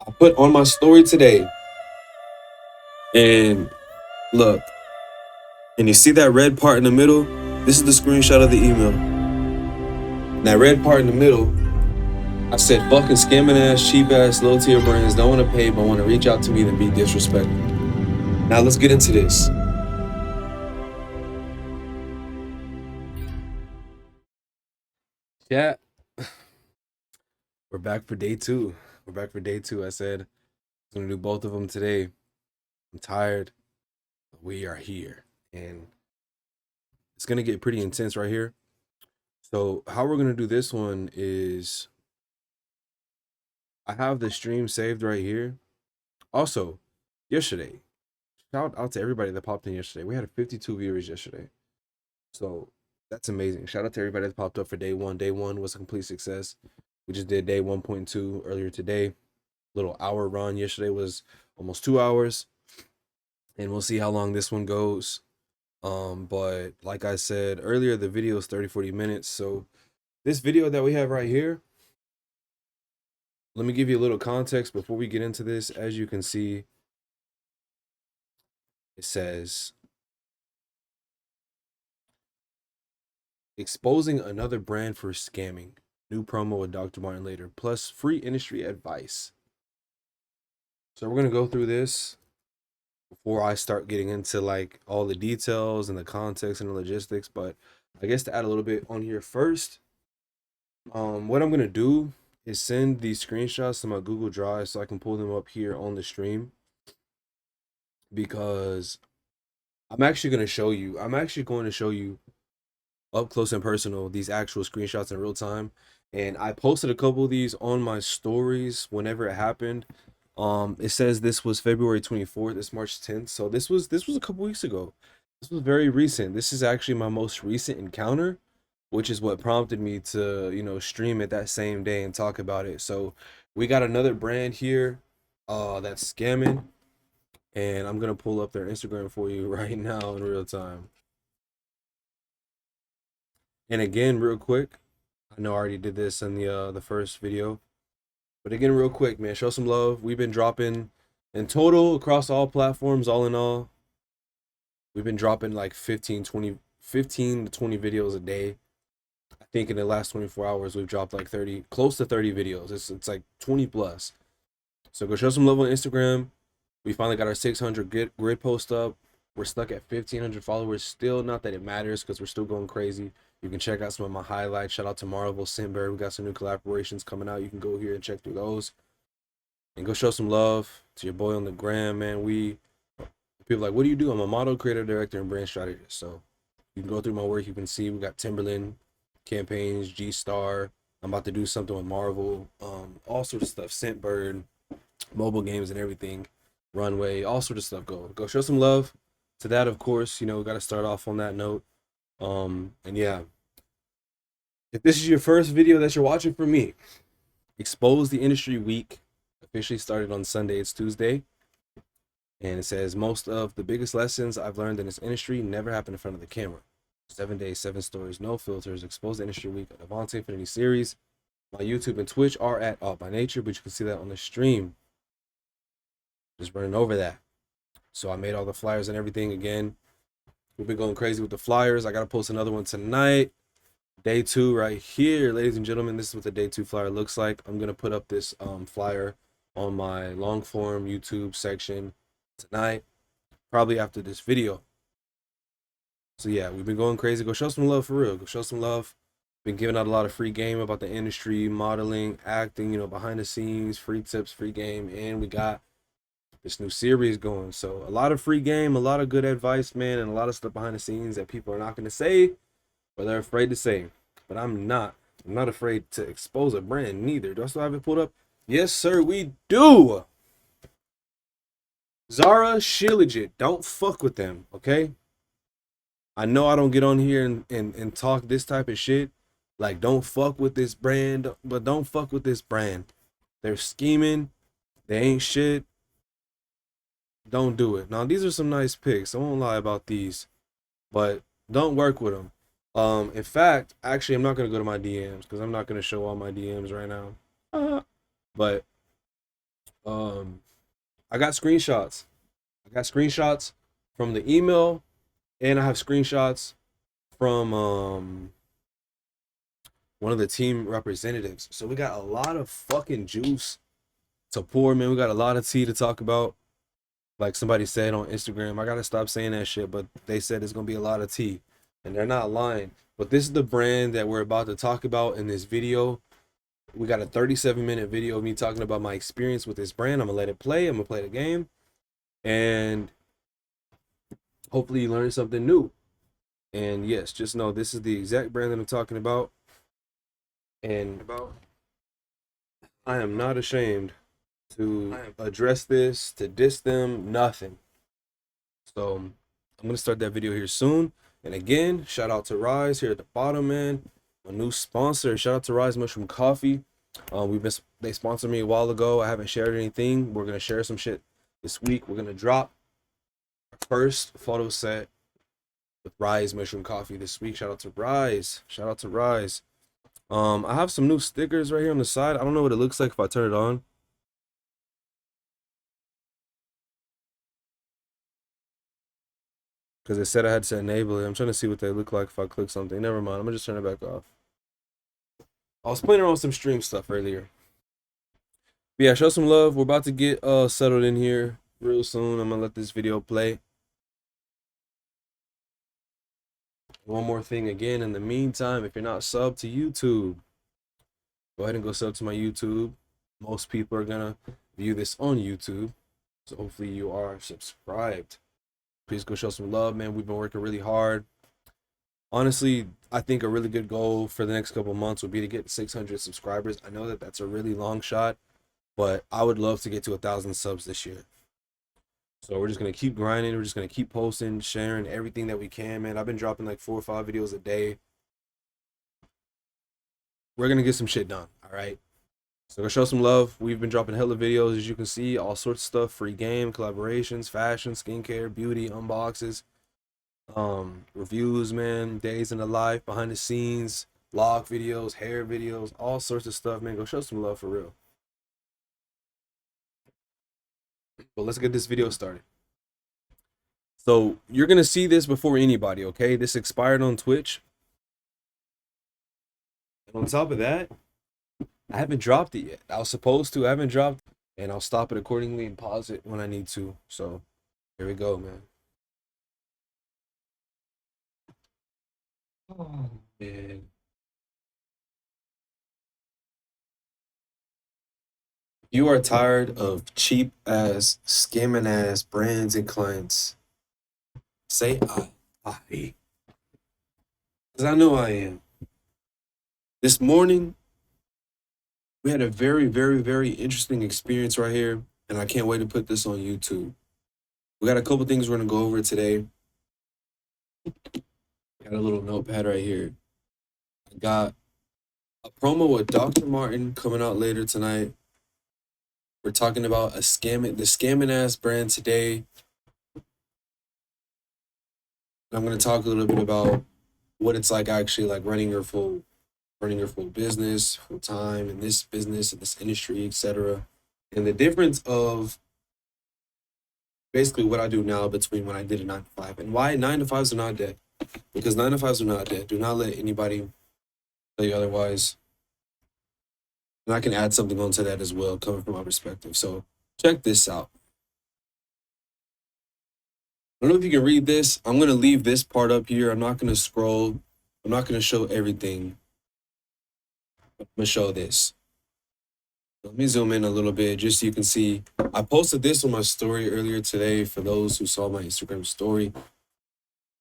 I put on my story today, and look, and you see that red part in the middle? This is the screenshot of the email. And that red part in the middle, I said, fucking scamming ass, cheap ass, low tier brands don't want to pay but want to reach out to me and be disrespectful. Now let's get into this. Chat, we're back for day two. I said I was going to do both of them today. I'm tired, but we are here. And it's going to get pretty intense right here. So how we're going to do this one is I have the stream saved right here. Also, yesterday, shout out to everybody that popped in yesterday. We had 52 viewers yesterday. So that's amazing. Shout out to everybody that popped up for day one. Day one was a complete success. We just did day 1.2 earlier today. Little hour run. Yesterday was almost 2 hours. And we'll see how long this one goes. But like I said earlier, the video is 30-40 minutes. So this video that we have right here, let me give you a little context before we get into this. As you can see, it says, exposing another brand for scamming. New promo with Dr. Martin later, plus free industry advice. So we're going to go through this before I start getting into like all the details and the context and the logistics. But I guess to add a little bit on here first, what I'm going to do is send these screenshots to my Google Drive so I can pull them up here on the stream, because I'm actually going to show you up close and personal these actual screenshots in real time. And I posted a couple of these on my stories whenever it happened. It says this was February 24th, it's March 10th. So this was a couple weeks ago. This was very recent. This is actually my most recent encounter, which is what prompted me to, stream it that same day and talk about it. So we got another brand here that's scamming, and I'm gonna pull up their Instagram for you right now in real time. And again, real quick, I know I already did this in the first video, but again, real quick, man, show some love. We've been dropping in total across all platforms, all in all, we've been dropping like 15 to 20 videos a day. I think in the last 24 hours, we've dropped like 30, close to 30 videos. It's like 20 plus. So go show some love on Instagram. We finally got our 600 grid post up. We're stuck at 1,500 followers still. Not that it matters because we're still going crazy. You can check out some of my highlights. Shout out to Marvel, Sinbird. We got some new collaborations coming out. You can go here and check through those. And go show some love to your boy on the gram, man. People like, what do you do? I'm a model, creator, director, and brand strategist. So you can go through my work. You can see we got Timberland campaigns, G-Star. I'm about to do something with Marvel. All sorts of stuff. Scentbird, mobile games and everything. Runway, all sorts of stuff. Go show some love to that, of course. We got to start off on that note. And yeah, if this is your first video that you're watching from me, Expose the Industry Week officially started on Sunday. It's Tuesday. And it says, most of the biggest lessons I've learned in this industry never happen in front of the camera. 7 days, 7 stories, no filters. Expose the Industry Week of Avante Infinity series. My YouTube and Twitch are at All by Nature, but you can see that on the stream. Just running over that. So I made all the flyers and everything. Again, we've been going crazy with the flyers. I got to post another one tonight. Day 2 right here, ladies and gentlemen. This is what the day 2 flyer looks like. I'm going to put up this flyer on my long form YouTube section tonight, probably after this video. So yeah, we've been going crazy. Go show some love for real. Go show some love. Been giving out a lot of free game about the industry, modeling, acting, behind the scenes, free tips, free game. And we got this new series going. So a lot of free game, a lot of good advice, man, and a lot of stuff behind the scenes that people are not going to say, or they're afraid to say. But I'm not afraid to expose a brand neither. Do I still have it pulled up? Yes, sir, we do. XARA Shilajit. Don't fuck with them, okay? I know I don't get on here and talk this type of shit. Like, don't fuck with this brand, but don't fuck with this brand. They're scheming. They ain't shit. Don't do it. Now, these are some nice pics. I won't lie about these, but don't work with them. In fact, actually, I'm not going to go to my DMs because I'm not going to show all my DMs right now. But I got screenshots. I got screenshots from the email, and I have screenshots from one of the team representatives. So we got a lot of fucking juice to pour, man. We got a lot of tea to talk about. Like somebody said on Instagram, I gotta stop saying that shit, but they said it's gonna be a lot of tea, and they're not lying. But this is the brand that we're about to talk about in this video. We got a 37-minute video of me talking about my experience with this brand. I'm gonna let it play. I'm gonna play the game, and hopefully you learn something new. And yes, just know this is the exact brand that I'm talking about, and I am not ashamed to address this, to diss them, nothing. So I'm gonna start that video here soon. And again, shout out to Rise here at the bottom, man. My new sponsor. Shout out to Rise Mushroom Coffee. They sponsored me a while ago. I haven't shared anything. We're gonna share some shit this week. We're gonna drop our first photo set with Rise Mushroom Coffee this week. Shout out to Rise. Shout out to Rise. I have some new stickers right here on the side. I don't know what it looks like if I turn it on. Because it said I had to enable it. I'm trying to see what they look like if I click something. Never mind. I'm gonna just turn it back off. I was playing around with some stream stuff earlier. But yeah, show some love. We're about to get settled in here real soon. I'm gonna let this video play. One more thing again, in the meantime, if you're not subbed to YouTube, go ahead and go sub to my YouTube. Most people are gonna view this on YouTube, so hopefully you are subscribed. Please go show some love, man. We've been working really hard. Honestly, I think a really good goal for the next couple months would be to get 600 subscribers. I know that that's a really long shot, but I would love to get to 1,000 subs this year. So we're just gonna keep grinding. We're just gonna keep posting, sharing everything that we can, man. I've been dropping like 4 or 5 videos a day. We're gonna get some shit done, all right? So go show some love. We've been dropping hella videos, as you can see, all sorts of stuff: free game, collaborations, fashion, skincare, beauty, unboxes, reviews, man, days in the life, behind the scenes, vlog videos, hair videos, all sorts of stuff, man. Go show some love for real. But let's get this video started. So you're gonna see this before anybody, okay? This expired on Twitch. And on top of that, I haven't dropped it yet. I was supposed to. I haven't dropped, and I'll stop it accordingly and pause it when I need to. So here we go, man. Oh man. You are tired of cheap ass, scamming ass brands and clients. Say I. Because I know I am. This morning, we had a very, very, very interesting experience right here, and I can't wait to put this on YouTube. We got a couple things we're going to go over today. Got a little notepad right here. I got a promo with Dr. Martin coming out later tonight. We're talking about the scamming ass brand today. I'm going to talk a little bit about what it's like actually like running your full business, full time in this business, in this industry, etc. And the difference of basically what I do now between when I did a 9 to 5 and why 9 to 5s are not dead. Because 9 to 5s are not dead. Do not let anybody tell you otherwise. And I can add something onto that as well, coming from my perspective. So check this out. I don't know if you can read this. I'm going to leave this part up here. I'm not going to scroll. I'm not going to show everything. I'm going to show this. Let me zoom in a little bit just so you can see. I posted this on my story earlier today for those who saw my Instagram story.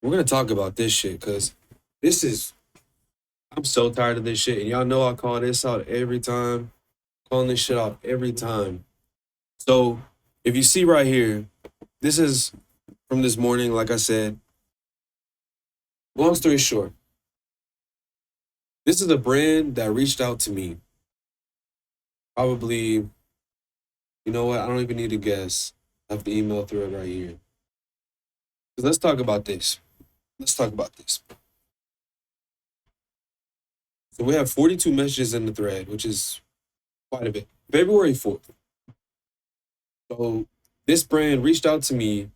We're going to talk about this shit because I'm so tired of this shit. And y'all know I call this out every time. Calling this shit out every time. So if you see right here, this is from this morning, like I said. Long story short, this is a brand that reached out to me. Probably, you know what? I don't even need to guess. I have the email thread right here. Let's talk about this. So we have 42 messages in the thread, which is quite a bit. February 4th. So this brand reached out to me.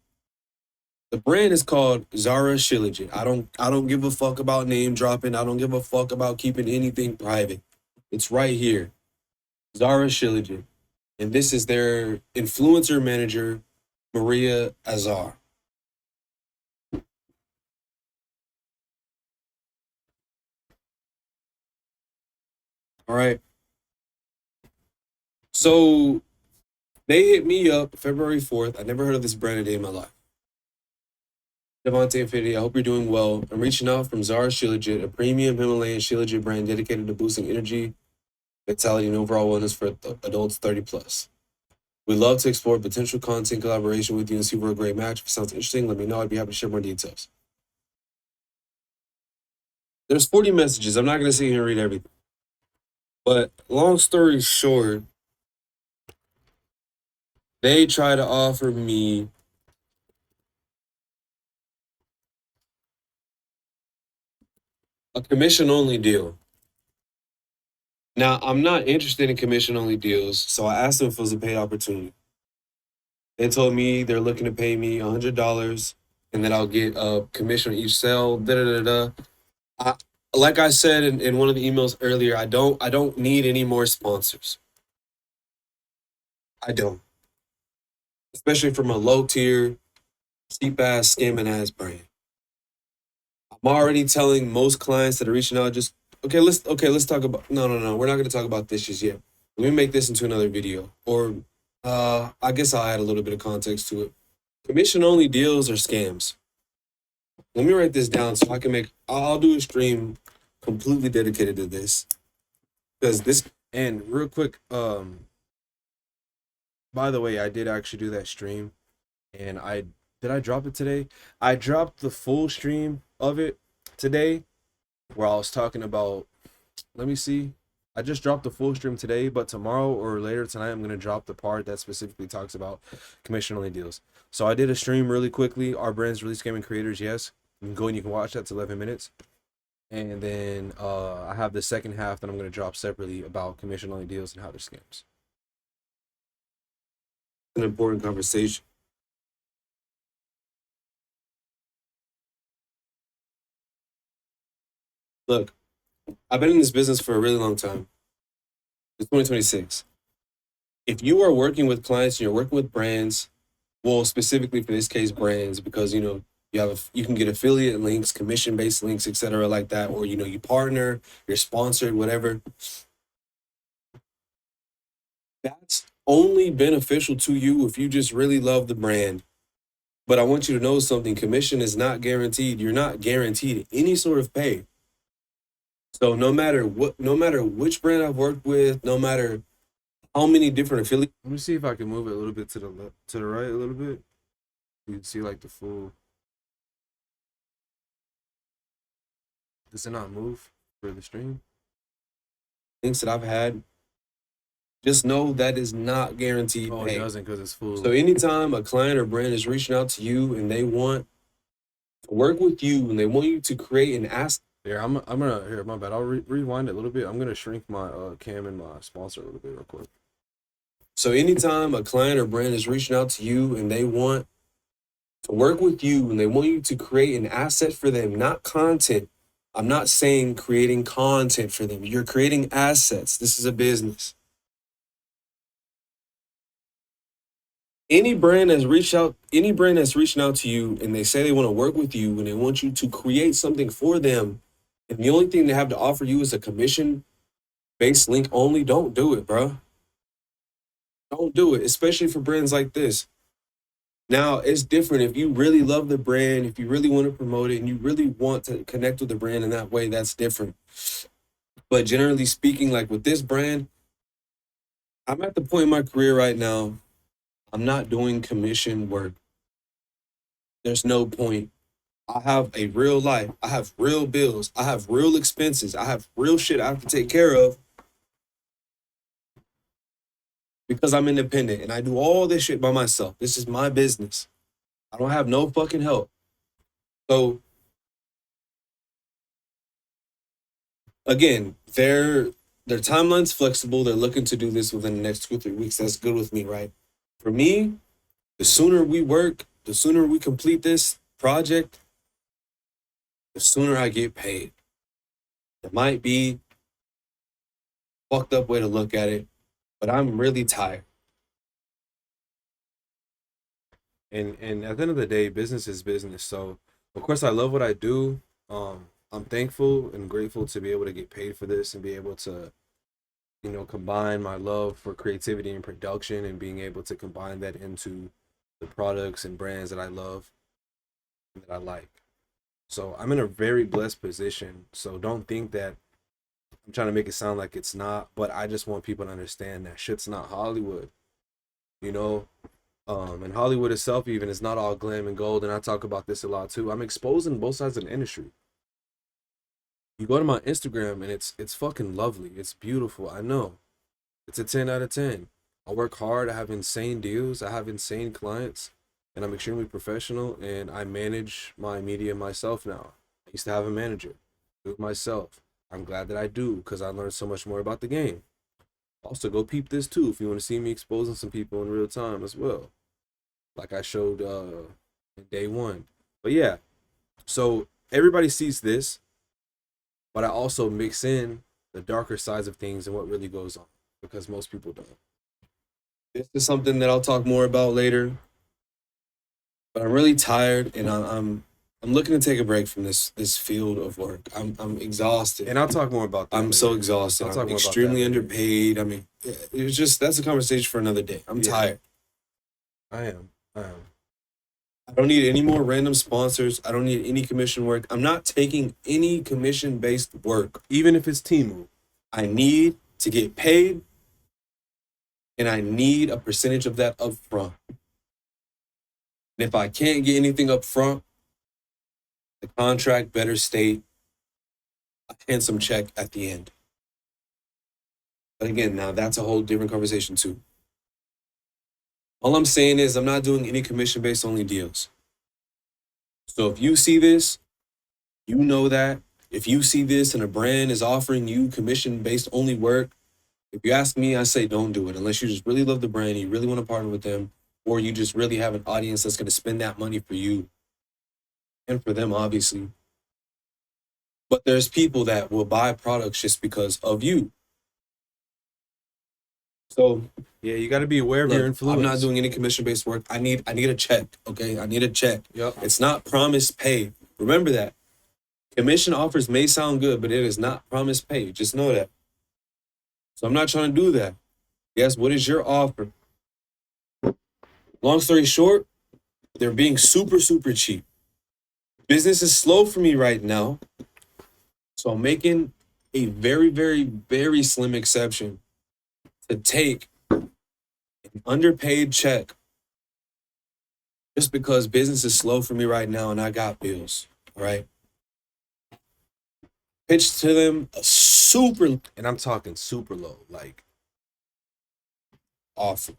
The brand is called XARA Shilajit. I don't give a fuck about name dropping. I don't give a fuck about keeping anything private. It's right here. XARA Shilajit. And this is their influencer manager, Maria Azar. All right. So they hit me up February 4th. I never heard of this brand a day in my life. Devontae Infinity, I hope you're doing well. I'm reaching out from XARA Shilajit, a premium Himalayan Shilajit brand dedicated to boosting energy, vitality, and overall wellness for adults 30 plus. We'd love to explore potential content collaboration with you and see if we're a great match. If it sounds interesting, let me know. I'd be happy to share more details. There's 40 messages. I'm not going to sit here and read everything. But long story short, they try to offer me a commission only deal. Now, I'm not interested in commission only deals, so I asked them if it was a paid opportunity. They told me they're looking to pay me $100 and that I'll get a commission on each sale. Da da da da. Like I said in one of the emails earlier, I don't need any more sponsors. I don't, especially from a low tier, cheap ass, scamming ass brand. I'm already telling most clients that are reaching out, just let's talk about no, we're not going to talk about this just yet. Let me make this into another video, or I guess I'll add a little bit of context to it. Commission only deals are scams. Let me write this down so I can make. I'll do a stream completely dedicated to this, because this. And real quick, by the way, I did actually do that stream, and I drop it today? I dropped the full stream of it today, where I was talking about. Let me see. I just dropped the full stream today, but tomorrow or later tonight, I'm gonna drop the part that specifically talks about commission only deals. So I did a stream really quickly. Our brand's really scamming creators. Yes, you can go and you can watch that. It's 11 minutes. And then I have the second half that I'm gonna drop separately about commission only deals and how they're scams. An important conversation. Look, I've been in this business for a really long time. It's 2026. If you are working with clients and you're working with brands, well, specifically for this case, brands, because you can get affiliate links, commission based links, etc., like that, or you partner, you're sponsored, whatever. That's only beneficial to you if you just really love the brand. But I want you to know something: commission is not guaranteed. You're not guaranteed any sort of pay. So no matter which brand I've worked with, no matter how many different affiliates. Let me see if I can move it a little bit to the left, to the right, a little bit. You can see like the full. Does it not move for the stream? Things that I've had, just know that is not guaranteed pay. It doesn't, because it's full. So anytime a client or brand is reaching out to you and they want to work with you and they want you to create an asset. Here, I'm gonna here. My bad. I'll rewind it a little bit. I'm gonna shrink my cam and my sponsor a little bit real quick. So anytime a client or brand is reaching out to you and they want to work with you and they want you to create an asset for them, not content. I'm not saying creating content for them. You're creating assets. This is a business. Any brand that's reaching out to you and they say they want to work with you and they want you to create something for them, and the only thing they have to offer you is a commission-based link only, don't do it, bro. Don't do it, especially for brands like this. Now, it's different if you really love the brand, if you really want to promote it, and you really want to connect with the brand in that way, that's different. But generally speaking, like with this brand, I'm at the point in my career right now, I'm not doing commission work. There's no point. I have a real life. I have real bills. I have real expenses. I have real shit I have to take care of because I'm independent and I do all this shit by myself. This is my business. I don't have no fucking help. So again, their timeline's flexible. They're looking to do this within the next 2 or 3 weeks. That's good with me, right? For me, the sooner we work, the sooner we complete this project, the sooner I get paid. It might be a fucked up way to look at it, but I'm really tired. And at the end of the day, business is business. So of course I love what I do. I'm thankful and grateful to be able to get paid for this and be able to, combine my love for creativity and production and being able to combine that into the products and brands that I love and that I like. So I'm in a very blessed position. So don't think that I'm trying to make it sound like it's not, but I just want people to understand that shit's not Hollywood, you know? And Hollywood itself even is not all glam and gold, and I talk about this a lot too. I'm exposing both sides of the industry. You go to my Instagram and it's fucking lovely. It's beautiful. I know. It's a 10 out of 10. I work hard. I have insane deals. I have insane clients, and I'm extremely professional, and I manage my media myself now. I used to have a manager. Do it myself. I'm glad that I do because I learned so much more about the game. Also, go peep this too if you want to see me exposing some people in real time as well, like I showed in day one. But yeah, so everybody sees this, but I also mix in the darker sides of things and what really goes on because most people don't. This is something that I'll talk more about later, but I'm really tired and I'm looking to take a break from this field of work. I'm exhausted. And I'll talk more about that. I'm so exhausted. I'm extremely underpaid. I mean, it's just that's a conversation for another day. I'm tired. I am. I don't need any more random sponsors. I don't need any commission work. I'm not taking any commission-based work, even if it's Temu. I need to get paid, and I need a percentage of that up front. And if I can't get anything up front, the contract better state a handsome check at the end. But again, now that's a whole different conversation too. All I'm saying is I'm not doing any commission-based only deals. So if you see this, you know that. If you see this and a brand is offering you commission-based only work, if you ask me, I say don't do it unless you just really love the brand, you really want to partner with them, or you just really have an audience that's going to spend that money for you and for them, obviously. But there's people that will buy products just because of you. So yeah, you got to be aware of your influence. I'm not doing any commission-based work. I need a check. Okay, I need a check. Yep. It's not promised pay. Remember that. Commission offers may sound good, but it is not promised pay. Just know that. So I'm not trying to do that. Yes, what is your offer? Long story short, they're being super, super cheap. Business is slow for me right now. So I'm making a very, very, very slim exception to take an underpaid check just because business is slow for me right now and I got bills, all right? Pitch to them a super, and I'm talking super low, like offer,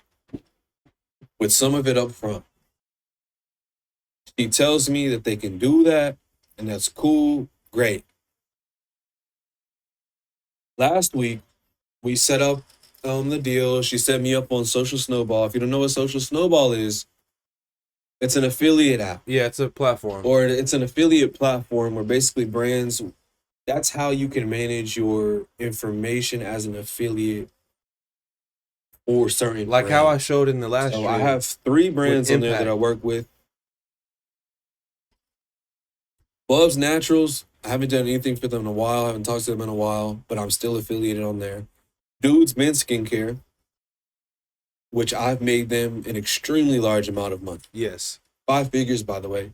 with some of it up front. She tells me that they can do that, and that's cool, great. Last week, we set up the deal. She set me up on Social Snowball. If you don't know what Social Snowball is, it's an affiliate app. Yeah, it's a platform. Or it's an affiliate platform where basically brands, that's how you can manage your information as an affiliate for certain like brands. How I showed in the last stream. I have 3 brands on there that I work with. Bubs Naturals, I haven't done anything for them in a while. I haven't talked to them in a while, but I'm still affiliated on there. Dudes Men's Skincare, which I've made them an extremely large amount of money. Yes. 5 figures, by the way.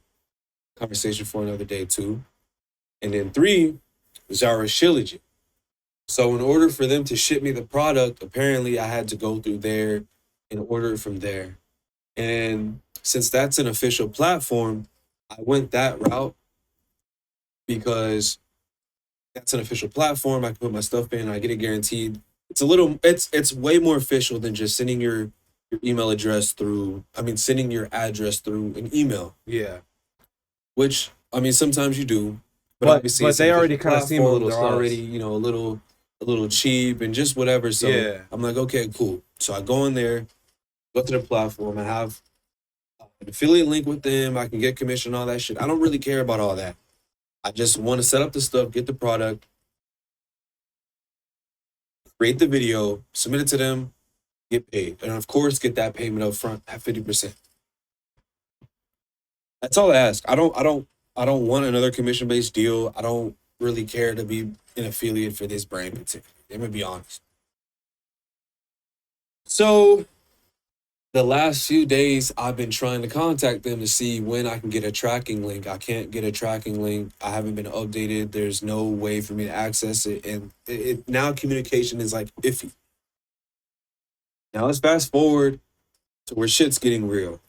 Conversation for another day, too. And then 3, XARA Shilajit. So in order for them to ship me the product, apparently I had to go through there and order it from there. And since that's an official platform, I went that route because that's an official platform. I can put my stuff in, I get it guaranteed. It's way more official than just sending your email address through, sending your address through an email. Yeah. Which, sometimes you do. But obviously they already kind of seem a little, they're already, a little cheap and just whatever. So yeah. I'm like, okay, cool. So I go in there go to the platform. I have an affiliate link with them. I can get commission, all that shit. I don't really care about all that. I just want to set up the stuff, get the product, create the video, submit it to them, get paid. And of course, get that payment up front at 50%. That's all I ask. I don't want another commission-based deal. I don't really care to be an affiliate for this brand particularly. I'm gonna be honest. So the last few days I've been trying to contact them to see when I can get a tracking link. I can't get a tracking link. I haven't been updated. There's no way for me to access it. And now communication is like iffy. Now let's fast forward to where shit's getting real.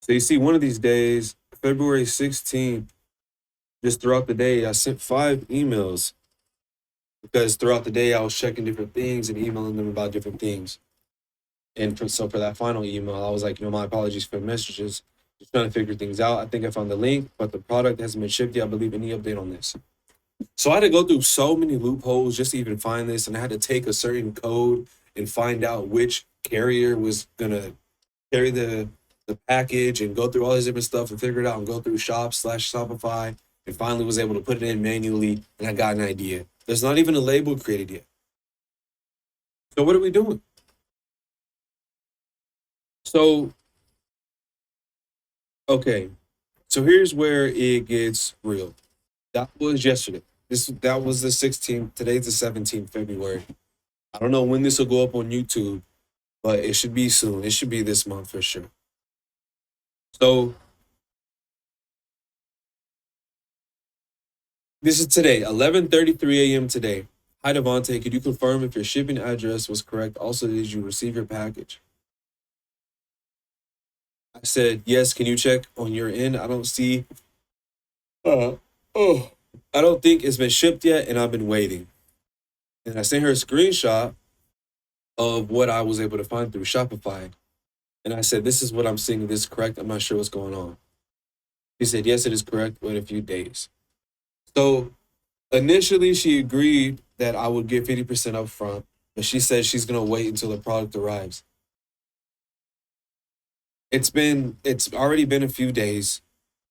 So you see, one of these days, February 16th, just throughout the day, I sent 5 emails because throughout the day I was checking different things and emailing them about different things. And so for that final email, I was like, my apologies for the messages. Just trying to figure things out. I think I found the link, but the product hasn't been shipped yet. I believe any update on this. So I had to go through so many loopholes just to even find this. And I had to take a certain code and find out which carrier was going to carry the package and go through all this different stuff and figure it out and go through Shop/Shopify and finally was able to put it in manually and I got an idea. There's not even a label created yet. So what are we doing? So, okay. So here's where it gets real. That was yesterday. That was the 16th. Today's the 17th February. I don't know when this will go up on YouTube, but it should be soon. It should be this month for sure. So this is today, 11:33 a.m. today. Hi Devontae, could you confirm if your shipping address was correct? Also, did you receive your package? I said, yes, can you check on your end? I don't see, I don't think it's been shipped yet and I've been waiting. And I sent her a screenshot of what I was able to find through Shopify. And I said, this is what I'm seeing, this is correct. I'm not sure what's going on. She said, yes, it is correct, wait a few days. So initially she agreed that I would get 50% up front, but she said she's gonna wait until the product arrives. It's already been a few days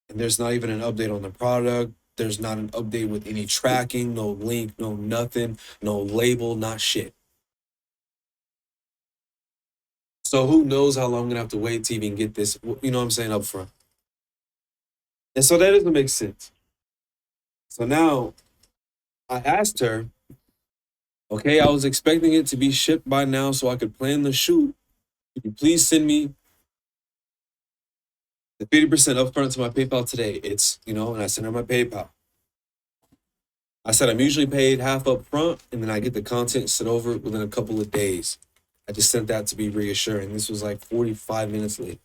and there's not even an update on the product. There's not an update with any tracking, no link, no nothing, no label, not shit. So who knows how long I'm gonna have to wait to even get this, you know what I'm saying, up front. And so that doesn't make sense. So now I asked her, okay, I was expecting it to be shipped by now so I could plan the shoot. Could you please send me the 50% upfront to my PayPal today? It's, and I sent her my PayPal. I said I'm usually paid half up front and then I get the content sent over within a couple of days. I just sent that to be reassuring. This was like 45 minutes late.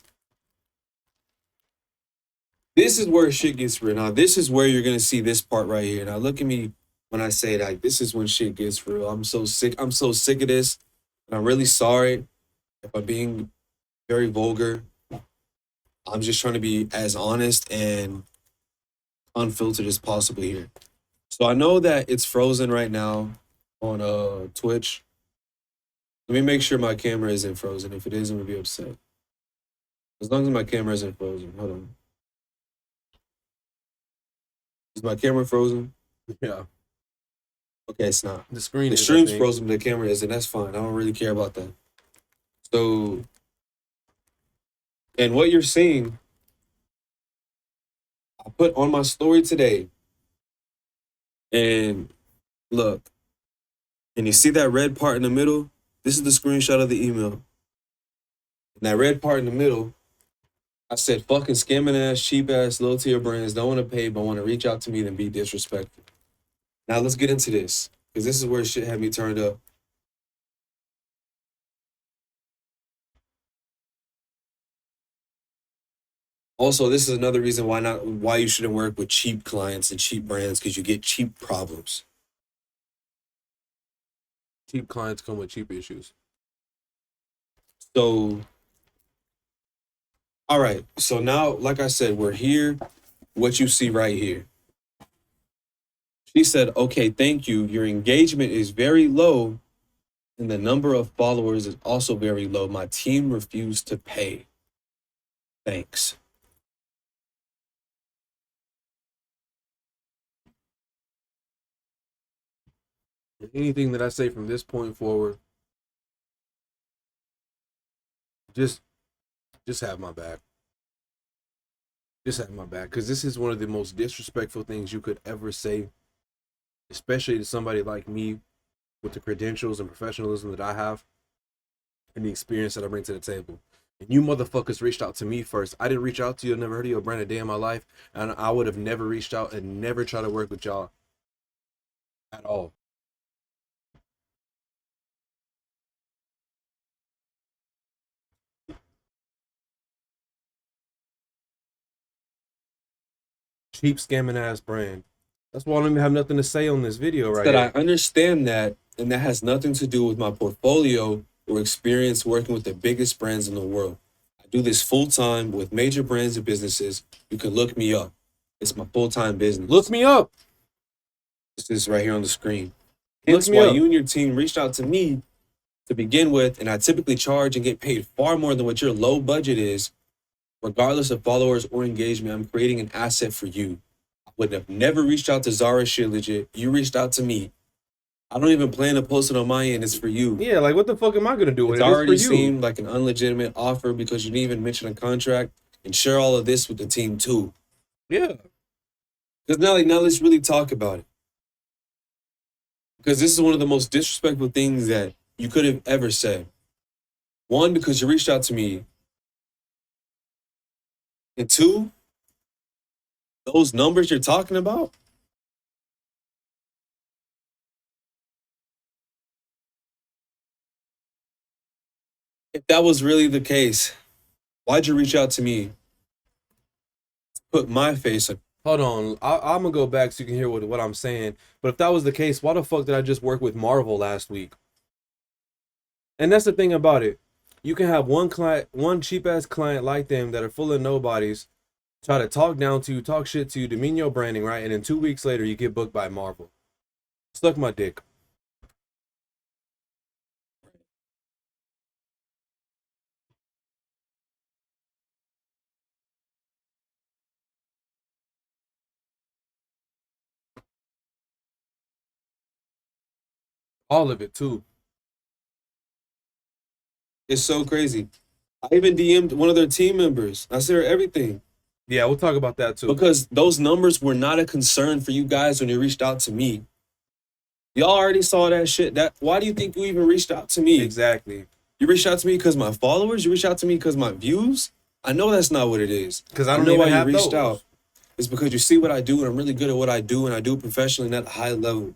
This is where shit gets real. Now, this is where you're going to see this part right here. Now, look at me when I say that. This is when shit gets real. I'm so sick. I'm so sick of this. And I'm really sorry if I'm being very vulgar. I'm just trying to be as honest and unfiltered as possible here. So I know that it's frozen right now on Twitch. Let me make sure my camera isn't frozen. If it is, I'm going to be upset. As long as my camera isn't frozen. Hold on. Is my camera frozen? Yeah. Okay, it's not. The stream's frozen, but the camera isn't. That's fine. I don't really care about that. So, and what you're seeing, I put on my story today. And look, and you see that red part in the middle? This is the screenshot of the email. And that red part in the middle, I said, fucking scamming ass, cheap ass, low tier brands don't want to pay, but want to reach out to me and be disrespectful. Now let's get into this, because this is where shit had me turned up. Also, this is another reason why you shouldn't work with cheap clients and cheap brands, because you get cheap problems. cheap clients come with cheap issues. So, all right. So now, like I said, we're here. What you see right here. She said, okay, thank you. Your engagement is very low. and the number of followers is also very low. My team refused to pay. Thanks. Anything that I say from this point forward, just have my back. Just have my back, because this is one of the most disrespectful things you could ever say, especially to somebody like me with the credentials and professionalism that I have and the experience that I bring to the table. And you motherfuckers reached out to me first. I didn't reach out to you. I never heard of your brand a day in my life, and I would have never reached out and never tried to work with y'all at all. Cheap scamming ass brand. That's why I don't even have nothing to say on this video right That here. I understand that, and that has nothing to do with my portfolio or experience working with the biggest brands in the world. I do this full time with major brands and businesses. You can look me up. It's my full-time business. Look me up. This is right here on the screen. Look Hence me why up. you and your team reached out to me to begin with, and I typically charge and get paid far more than what your low budget is. Regardless of followers or engagement, I'm creating an asset for you. I would have never reached out to XARA Shilajit. You reached out to me. I don't even plan to post it on my end. It's for you. Yeah, like what the fuck am I gonna do with It's it? already It's for you. seemed like an unlegitimate offer because you didn't even mention a contract, and share all of this with the team too. Yeah. Because now let's really talk about it. Because this is one of the most disrespectful things that you could have ever said. One, because you reached out to me. And two, those numbers you're talking about, if that was really the case, why'd you reach out to me? Put my face on. Hold on. I'm gonna go back so you can hear what I'm saying. But if that was the case, why the fuck did I just work with Marvel last week? And that's the thing about it. You can have one client, one cheap ass client like them that are full of nobodies, try to talk down to you, talk shit to you, demean your branding, right? And then 2 weeks later, you get booked by Marvel. Suck my dick. All of it too. It's so crazy. I even DM'd one of their team members. I said everything. Yeah, we'll talk about that too. Because those numbers were not a concern for you guys when you reached out to me. Y'all already saw that shit. Why do you think you even reached out to me? Exactly. You reached out to me because my followers? You reached out to me because my views? I know that's not what it is. Because I I don't know even why have you reached those. out. It's because you see what I do, and I'm really good at what I do, and I do it professionally and at a high level.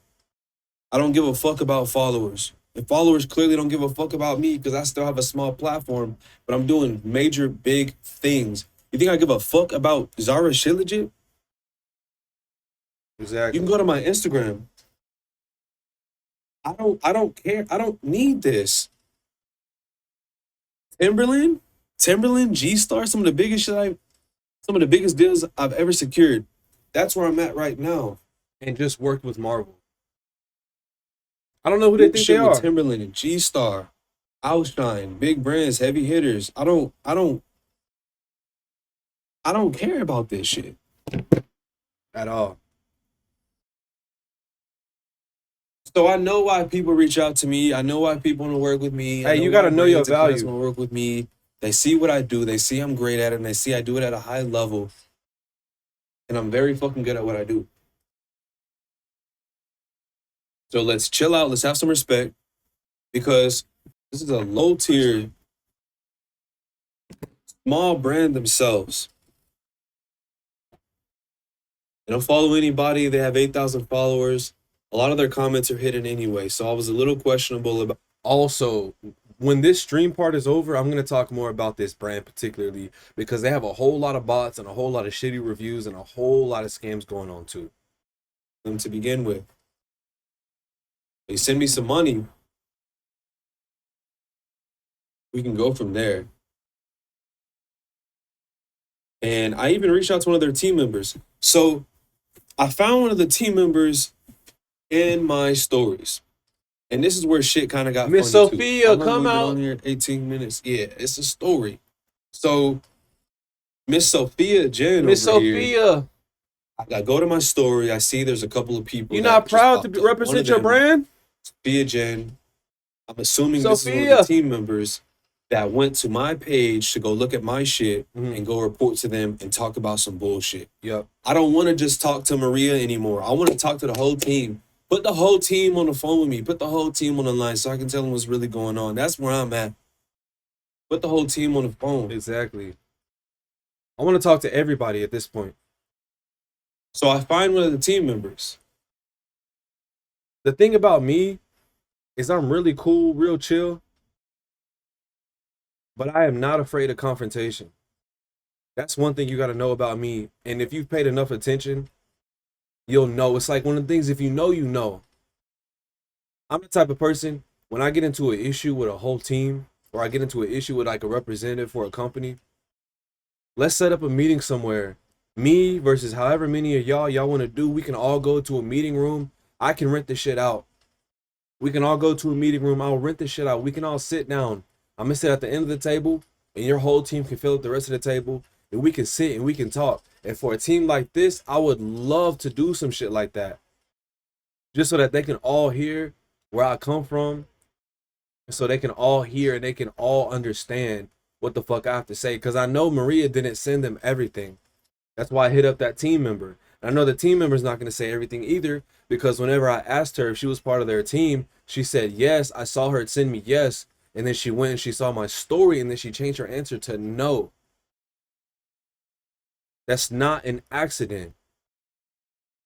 I don't give a fuck about followers. And followers clearly don't give a fuck about me because I still have a small platform, but I'm doing major, big things. You think I give a fuck about XARA Shilajit? Exactly. You can go to my Instagram. I don't care. I don't need this. Timberland, G-Star, some of the biggest deals I've ever secured. That's where I'm at right now. And just worked with Marvel. I don't know who they think Shit they with are. Timberland and G-Star, Outshine, big brands, heavy hitters. I don't care about this shit At all. So I know why people reach out to me. I know why people want to work with me. Hey, you gotta know your value. Want to work with me. They see what I do. They see I'm great at it, and they see I do it at a high level. And I'm very fucking good at what I do. So let's chill out. Let's have some respect, because this is a low tier, small brand themselves. They don't follow anybody. They have 8,000 followers. A lot of their comments are hidden anyway. So I was a little questionable about. Also, when this stream part is over, I'm going to talk more about this brand particularly, because they have a whole lot of bots and a whole lot of shitty reviews and a whole lot of scams going on too. Them to begin with. They send me some money. We can go from there. And I even reached out to one of their team members. So I found one of the team members in my stories. And this is where shit kind of got Miss funny too. Sophia, How long come we been out. on here? 18 minutes. Yeah, it's a story. So Miss Sophia Jen Miss over here. Sophia, I go to my story. I see there's a couple of people. you that not just proud to popped up. represent your One of them, brand? Sophia Jen. I'm assuming this is one of the Sophia. team members that went to my page to go look at my shit and go report to them and talk about some bullshit. Yep. I don't want to just talk to Maria anymore. I want to talk to the whole team. Put the whole team on the phone with me. Put the whole team on the line so I can tell them what's really going on. That's where I'm at. Put the whole team on the phone. Exactly. I want to talk to everybody at this point. So I find one of the team members. The thing about me is I'm really cool, real chill, but I am not afraid of confrontation. That's one thing you got to know about me. And if you've paid enough attention, you'll know. It's like one of the things, if you know, you know. I'm the type of person, when I get into an issue with a whole team, or I get into an issue with like a representative for a company, let's set up a meeting somewhere. Me versus however many of y'all want to do. We can all go to a meeting room. I can rent this shit out. We can all go to a meeting room. I'll rent this shit out. We can all sit down. I'm gonna sit at the end of the table, and your whole team can fill up the rest of the table, and we can sit and we can talk. And for a team like this, I would love to do some shit like that, just so that they can all hear where I come from, and so they can all hear and they can all understand what the fuck I have to say. Because I know Maria didn't send them everything. That's why I hit up that team member. I know the team member's not going to say everything either, because whenever I asked her if she was part of their team, she said yes. I saw her send me yes, and then she went and she saw my story, and then she changed her answer to no. That's not an accident.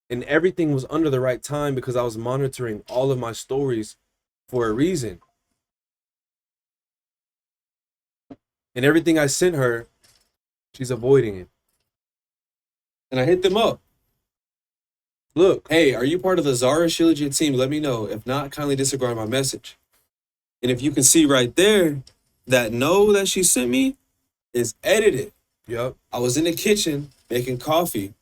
And everything was under the right time because I was monitoring all of my stories for a reason. And everything I sent her, she's avoiding it. And I hit them up. Look, Hey, are you part of the XARA Shilajit team? Let me know. If not, kindly disregard my message. And if you can see right there, that no that she sent me is edited. yep. I was in the kitchen making coffee.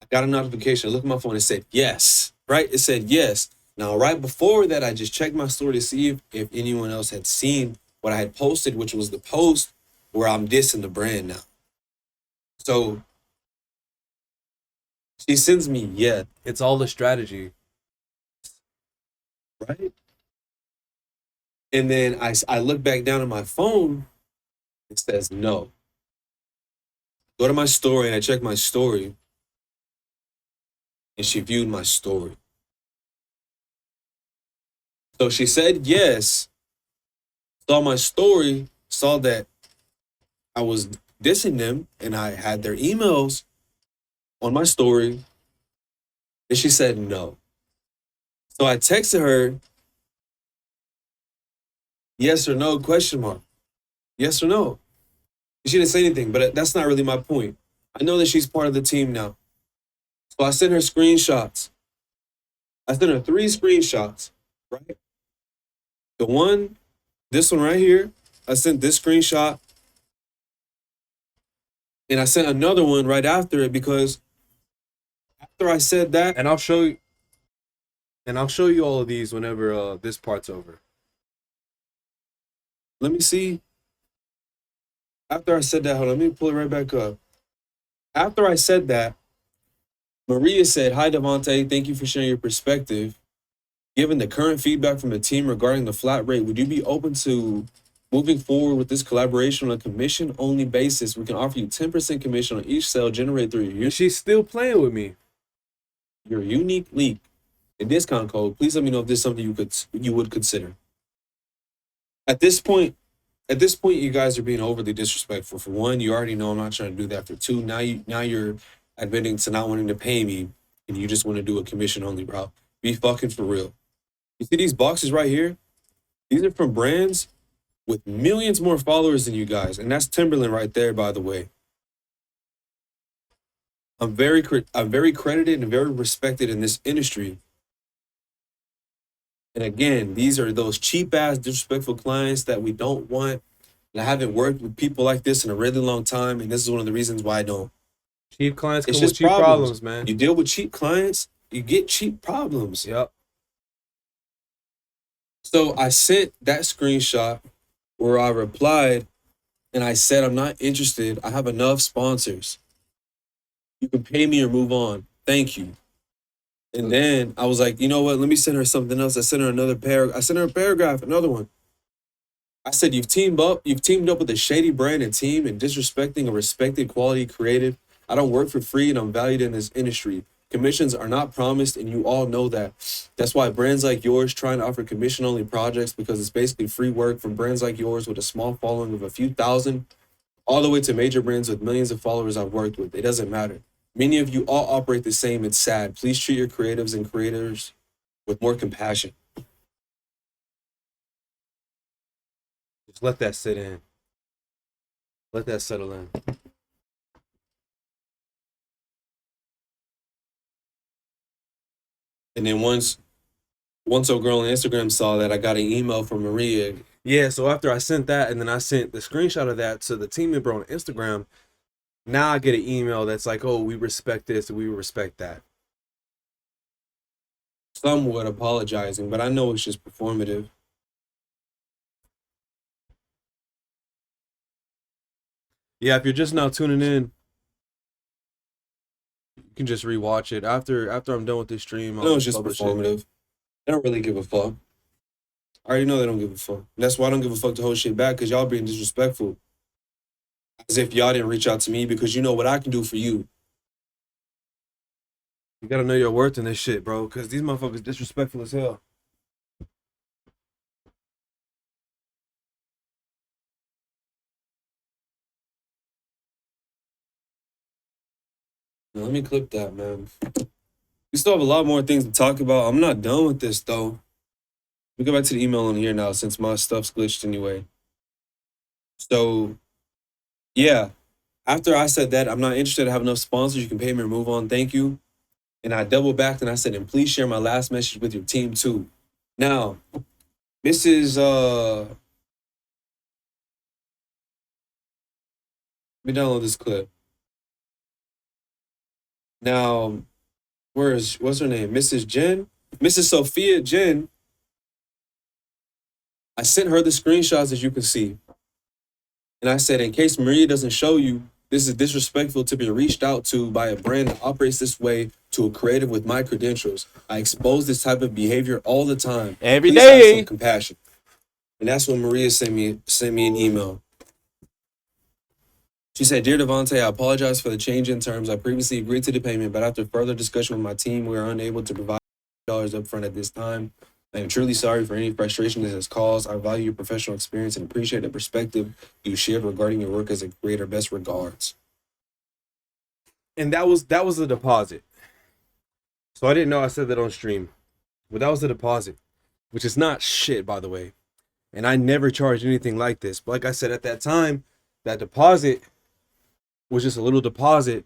I got a notification. I looked at my phone. It said yes, right? It said yes. Now, right before that, I just checked my story to see if anyone else had seen what I had posted, which was the post where I'm dissing the brand now. So she sends me yes, It's all a strategy. right? And then I look back down at my phone. It says no. Go to my story and I check my story. And she viewed my story. So she said yes, saw my story, saw that I was dissing them, and I had their emails on my story. And she said no. So I texted her, yes or no, question mark. Yes or no. She didn't say anything, but that's not really my point. I know that she's part of the team now. So I sent her screenshots. I sent her 3 screenshots, right? This one right here, I sent this screenshot. And I sent another one right after it because after I said that, And I'll show you all of these whenever this part's over. let me see. After I said that, hold on, let me pull it right back up. After I said that, Maria said, "Hi, Devontae. Thank you for sharing your perspective. Given the current feedback from the team regarding the flat rate, would you be open to moving forward with this collaboration on a commission-only basis? We can offer you 10% commission on each sale generated through And she's still playing with me. your unique link and discount code. Please let me know if this is something you would consider." At this point, you guys are being overly disrespectful. For one, you already know I'm not trying to do that. For two, now you're admitting to not wanting to pay me, and you just want to do a commission-only route. Be fucking for real. You see these boxes right here? These are from brands with millions more followers than you guys, and that's Timberland right there, by the way. I'm very credited and very respected in this industry. And again, these are those cheap ass disrespectful clients that we don't want. And I haven't worked with people like this in a really long time, and this is one of the reasons why I don't. Cheap clients It's come with just cheap problems, man. You deal with cheap clients, you get cheap problems. Yep. So I sent that screenshot where I replied and I said, I'm not interested. I have enough sponsors. You can pay me or move on. Thank you. And then I was like, you know what? Let me send her something else. I sent her I sent her a paragraph, another one. I said, you've teamed up with a shady brand and team and disrespecting a respected quality creative. I don't work for free and I'm valued in this industry. Commissions are not promised and you all know that. That's why brands like yours try to offer commission only projects, because it's basically free work from brands like yours with a small following of a few thousand, all the way to major brands with millions of followers I've worked with. It doesn't matter. Many of you all operate the same. It's sad. Please treat your creatives and creators with more compassion. Just let that sit in. Let that settle in. And then once a girl on Instagram saw that, I got an email from Maria. Yeah, so after I sent that, and then I sent the screenshot of that to the team member on Instagram, now I get an email that's like, oh, we respect this and we respect that. Somewhat apologizing, but I know it's just performative. Yeah, if you're just now tuning in, you can just rewatch it. After I'm done with this stream, I know it's just publish it. performative. They don't really give a fuck. I already know they don't give a fuck. That's why I don't give a fuck to hold shit back, because y'all being disrespectful. As if y'all didn't reach out to me, because you know what I can do for you. You gotta know your worth in this shit, bro, because these motherfuckers disrespectful as hell. Now, let me clip that, man. We still have a lot more things to talk about. I'm not done with this, though. We go back to the email on here now, since my stuff's glitched anyway. So, yeah. After I said that, I'm not interested. I have enough sponsors. You can pay me or move on. Thank you. And I double backed and I said, and please share my last message with your team too. Now, Mrs. Let me download this clip. Now, what's her name? Mrs. Sophia Jen. I sent her the screenshots, as you can see. And I said, in case Maria doesn't show you, this is disrespectful to be reached out to by a brand that operates this way to a creative with my credentials. I expose this type of behavior all the time. Every Please have day. some compassion. And that's when Maria sent me an email. She said, Dear Devontae, I apologize for the change in terms. I previously agreed to the payment, but after further discussion with my team, we are unable to provide dollars upfront at this time. I am truly sorry for any frustration this has caused. I value your professional experience and appreciate the perspective you shared regarding your work as a creator. Best regards. And that was the deposit. So I didn't know I said that on stream. But that was the deposit, which is not shit, by the way. And I never charged anything like this. But like I said, at that time, that deposit was just a little deposit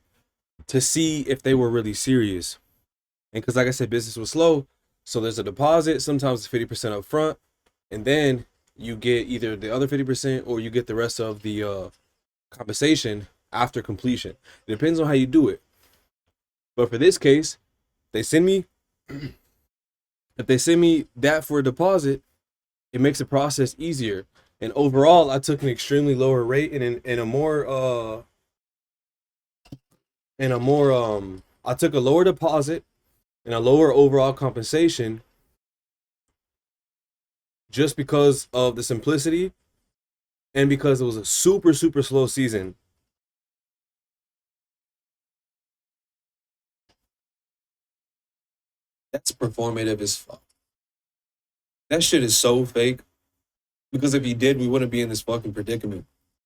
to see if they were really serious. And because, like I said, business was slow. So there's a deposit. Sometimes it's 50% up front. And then you get either the other 50% or you get the rest of the compensation after completion. It depends on how you do it. But for this case, they send me, if they send me that for a deposit, it makes the process easier. And overall, I took an extremely lower rate and I took a lower deposit and a lower overall compensation just because of the simplicity and because it was a super, super slow season. That's performative as fuck. That shit is so fake. Because if he did, we wouldn't be in this fucking predicament.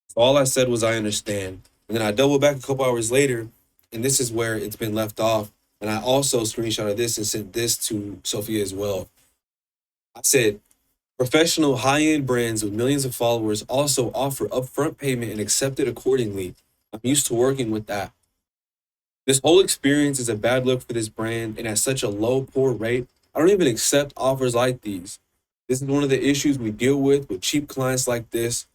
So all I said was, I understand. And then I doubled back a couple hours later, and this is where it's been left off. And I also screenshotted this and sent this to Sophia as well. I said, professional high-end brands with millions of followers also offer upfront payment and accept it accordingly. I'm used to working with that. This whole experience is a bad look for this brand, and at such a low, poor rate, I don't even accept offers like these. This is one of the issues we deal with cheap clients like this.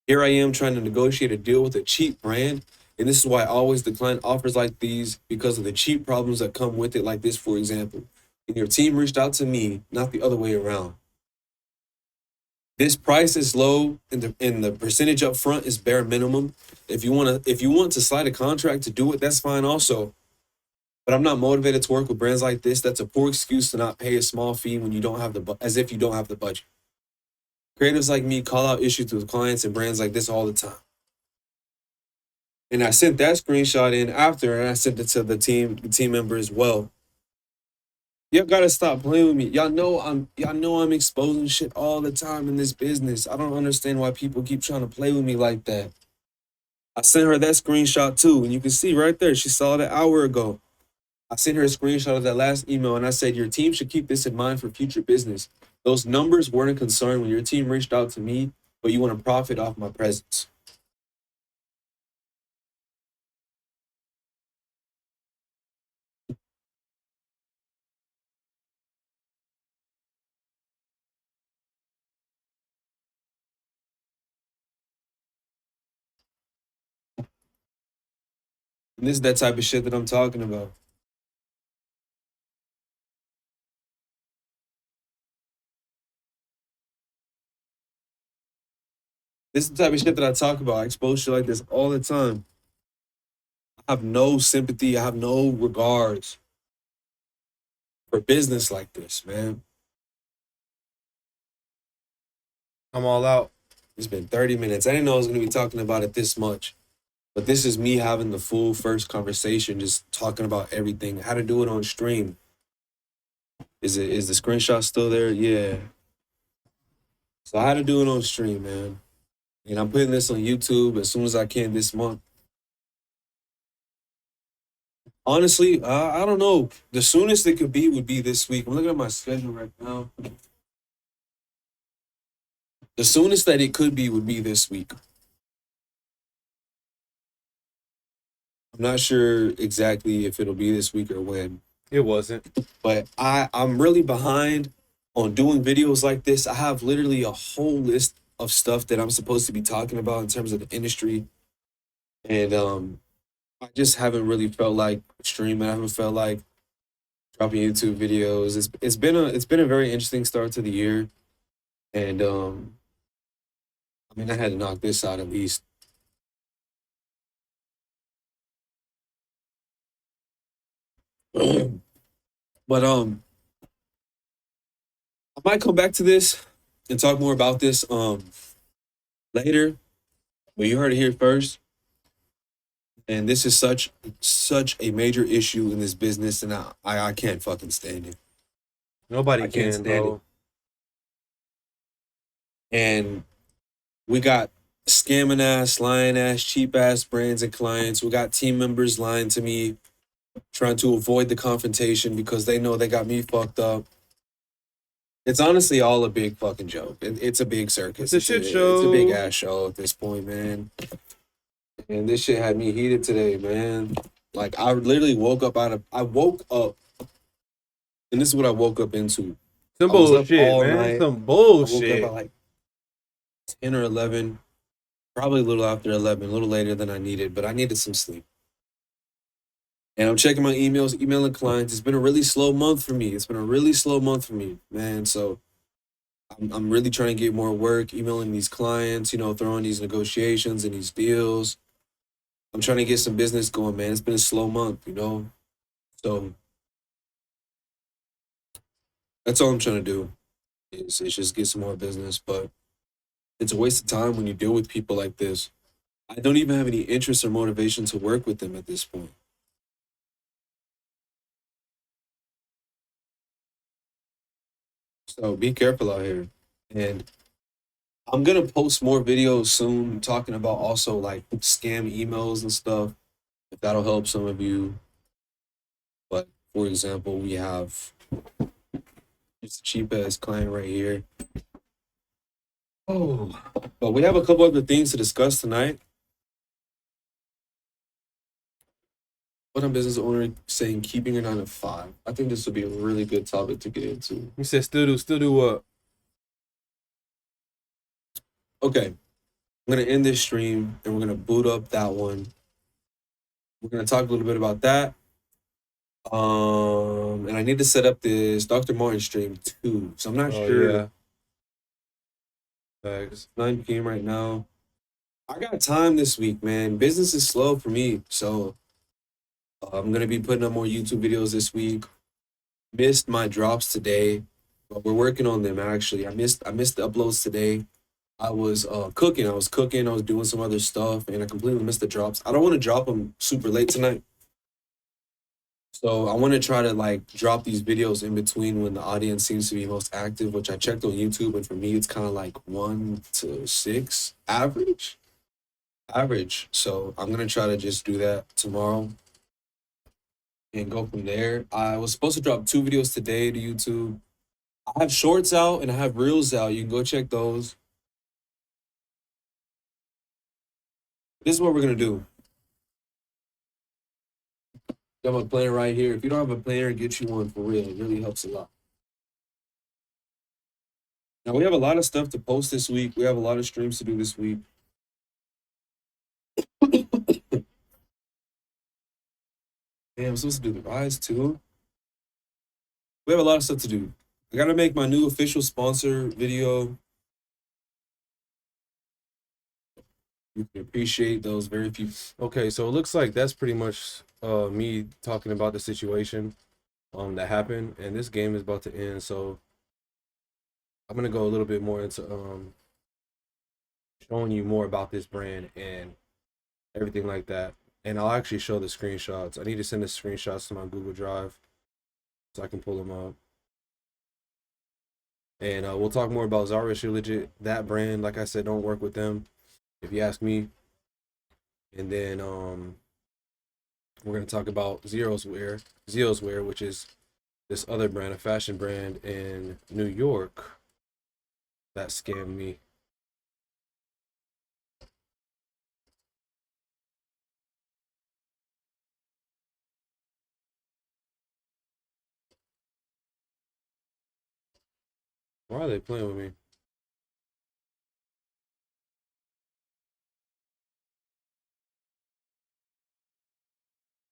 Here I am trying to negotiate a deal with a cheap brand, and this is why I always decline offers like these, because of the cheap problems that come with it, like this, for example. And your team reached out to me, not the other way around. This price is low, and the percentage up front is bare minimum. If you want to slide a contract to do it, that's fine also. But I'm not motivated to work with brands like this. That's a poor excuse to not pay a small fee when you don't have as if you don't have the budget. Creatives like me call out issues with clients and brands like this all the time. And I sent that screenshot in after, and I sent it to the team member as well. Y'all gotta stop playing with me. Y'all know I'm exposing shit all the time in this business. I don't understand why people keep trying to play with me like that. I sent her that screenshot too, and you can see right there, she saw it an hour ago. I sent her a screenshot of that last email, and I said, your team should keep this in mind for future business. Those numbers weren't a concern when your team reached out to me, but you want to profit off my presence. And this is that type of shit that I'm talking about. This is the type of shit that I talk about. I expose shit like this all the time. I have no sympathy. I have no regards for business like this, man. I'm all out. It's been 30 minutes. I didn't know I was going to be talking about it this much. But this is me having the full first conversation, just talking about everything. How to do it on stream. Is the screenshot still there? Yeah. So I had to do it on stream, man. And I'm putting this on YouTube as soon as I can this month. Honestly, I don't know. The soonest it could be would be this week. I'm looking at my schedule right now. The soonest that it could be would be this week. I'm not sure exactly if it'll be this week or when. It wasn't. But I'm really behind on doing videos like this. I have literally a whole list of stuff that I'm supposed to be talking about in terms of the industry. And I just haven't really felt like streaming. I haven't felt like dropping YouTube videos. It's been a very interesting start to the year. And I mean, I had to knock this out at least. But I might come back to this and talk more about this later. But you heard it here first. And this is such a major issue in this business, and I can't fucking stand it. Nobody I can't can, stand bro. And we got scamming ass, lying ass, cheap ass brands and clients. We got team members lying to me, trying to avoid the confrontation because they know they got me fucked up. It's honestly all a big fucking joke. It's a big circus. It's a shit show. It's a big ass show at this point, man. And this shit had me heated today, man. Like I literally woke up, and this is what I woke up into. Some I was up bullshit, all man. night. Some I woke bullshit. up at like 10 or 11, probably a little after 11, a little later than I needed, but I needed some sleep. And I'm checking my emails, emailing clients. It's been a really slow month for me. Man. So I'm really trying to get more work, emailing these clients, throwing these negotiations and these deals. I'm trying to get some business going, man. It's been a slow month, So that's all I'm trying to do is just get some more business. But it's a waste of time when you deal with people like this. I don't even have any interest or motivation to work with them at this point. So be careful out here. And I'm going to post more videos soon talking about also like scam emails and stuff, if that'll help some of you. But for example, we have just a cheap ass client right here. Oh, but we have a couple other things to discuss tonight. What a business owner saying keeping your 9 to 5. I think this would be a really good topic to get into. You said still do what? Okay, I'm gonna end this stream and we're gonna boot up that one. We're gonna talk a little bit about that. And I need to set up this Dr. Martin stream too. So I'm not sure. Yeah. Facts. 9 p.m. right now. I got time this week, man. Business is slow for me, so I'm gonna be putting up more YouTube videos this week. Missed my drops today, but we're working on them. Actually, I missed the uploads today. I was cooking. I was cooking. I was doing some other stuff, and I completely missed the drops. I don't want to drop them super late tonight, so I want to try to like drop these videos in between when the audience seems to be most active. Which I checked on YouTube, and for me, it's kind of like 1 to 6 average. Average. So I'm gonna try to just do that tomorrow and go from there. I was supposed to drop 2 videos today to YouTube. I have shorts out and I have reels out. You can go check those. This is what we're gonna do. I have a planner right here. If you don't have a planner, get you one for real. It really helps a lot. Now we have a lot of stuff to post this week. We have a lot of streams to do this week. Damn, I'm supposed to do the rise too. We have a lot of stuff to do. I gotta make my new official sponsor video. You can appreciate those very few. Okay, so it looks like that's pretty much me talking about the situation that happened, and this game is about to end. So I'm gonna go a little bit more into showing you more about this brand and everything like that. And I'll actually show the screenshots. I need to send the screenshots to my Google Drive so I can pull them up. And we'll talk more about XARA Shilajit. That brand, like I said, don't work with them, if you ask me. And then we're gonna talk about XIOS Wear, which is this other brand, a fashion brand in New York that scammed me. Why are they playing with me?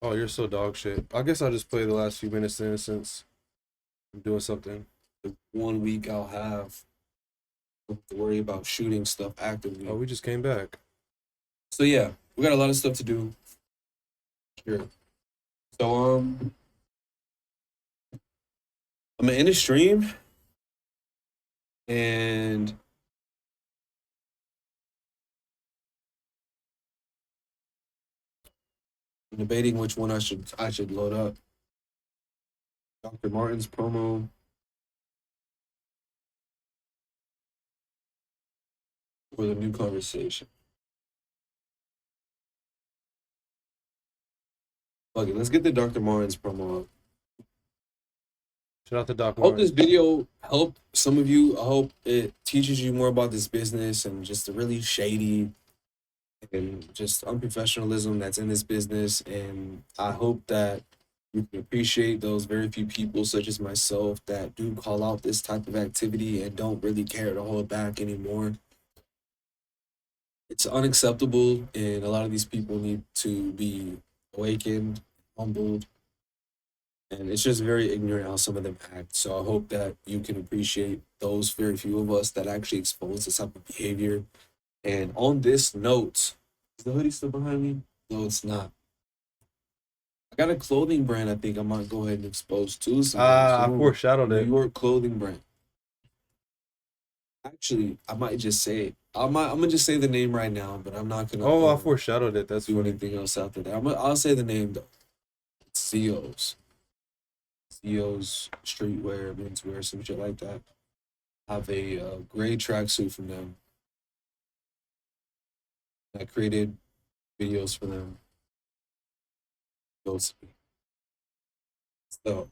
Oh, you're so dog shit. I guess I'll just play the last few minutes then since I'm doing something. The 1 week I'll have to worry about shooting stuff actively. Oh, we just came back. So yeah, we got a lot of stuff to do. Sure. So I'm gonna end the stream and I'm debating which one I should load up. Dr. Martin's promo. Or the new conversation. Okay, let's get the Dr. Martin's promo up. Shout out to Doc. I hope this video helped some of you. I hope it teaches you more about this business and just the really shady and just unprofessionalism that's in this business. And I hope that you can appreciate those very few people, such as myself, that do call out this type of activity and don't really care to hold back anymore. It's unacceptable, and a lot of these people need to be awakened, humbled, and it's just very ignorant how some of them act. So I hope that you can appreciate those very few of us that actually expose this type of behavior. And on this note, is the hoodie still behind me? No, it's not. I got a clothing brand I think I might go ahead and expose too. I foreshadowed New it. York clothing brand. Actually, I might just say it. I'm gonna just say the name right now, but I'm not gonna. Oh, I foreshadowed it. That's do funny. anything else after that. I'll say the name though. It's XIOS streetwear, menswear, some shit like that. I have a gray tracksuit from them. I created videos for them. Those. So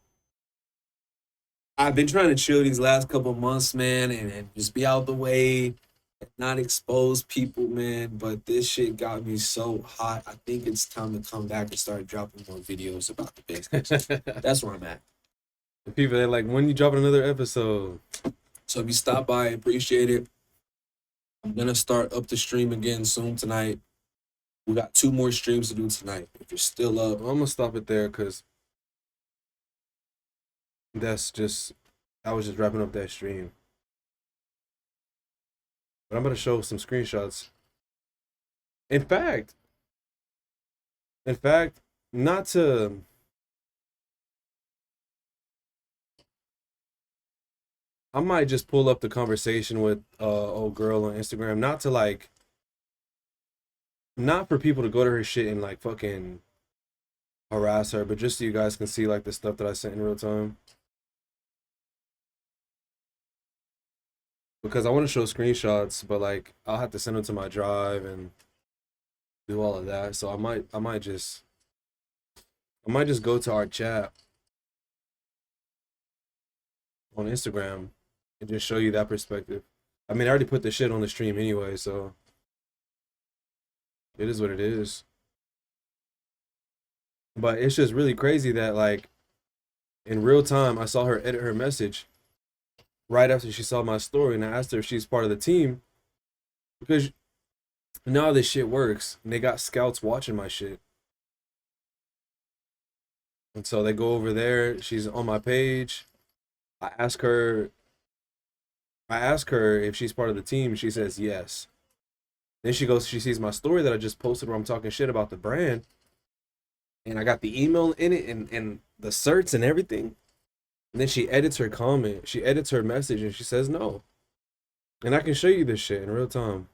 I've been trying to chill these last couple months, man, and just be out the way, and not expose people, man. But this shit got me so hot. I think it's time to come back and start dropping more videos about the business. That's where I'm at. The people, they're like, when you dropping another episode? So if you stop by, appreciate it. I'm gonna start up the stream again soon tonight. We got 2 more streams to do tonight. If you're still up, I'm gonna stop it there because I was just wrapping up that stream. But I'm gonna show some screenshots. In fact, in fact, not to I might just pull up the conversation with old girl on Instagram, not to like not for people to go to her shit and like fucking harass her, but just so you guys can see like the stuff that I sent in real time. Because I want to show screenshots, but like I'll have to send them to my drive and do all of that. So I might just go to our chat on Instagram and just show you that perspective. I mean, I already put the shit on the stream anyway, so it is what it is. But it's just really crazy that like in real time I saw her edit her message right after she saw my story, and I asked her if she's part of the team because now this shit works and they got scouts watching my shit. And so they go over there, she's on my page. I ask her if she's part of the team, and she says yes. Then she sees my story that I just posted where I'm talking shit about the brand. And I got the email in it and the certs and everything. And then she edits her comment. She edits her message and she says no. And I can show you this shit in real time.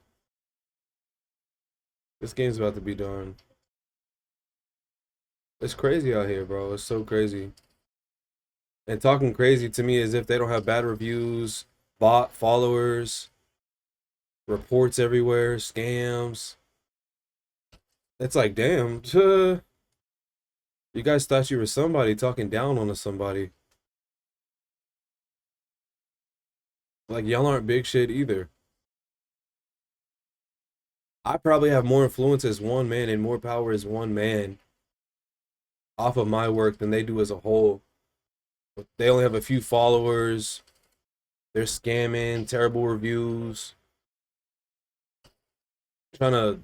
This game's about to be done. It's crazy out here, bro. It's so crazy. And talking crazy to me as if they don't have bad reviews, bot followers, reports everywhere, scams. It's like, damn. You guys thought you were somebody talking down on somebody. Like, y'all aren't big shit either. I probably have more influence as one man and more power as one man off of my work than they do as a whole. But they only have a few followers. They're scamming, terrible reviews, trying to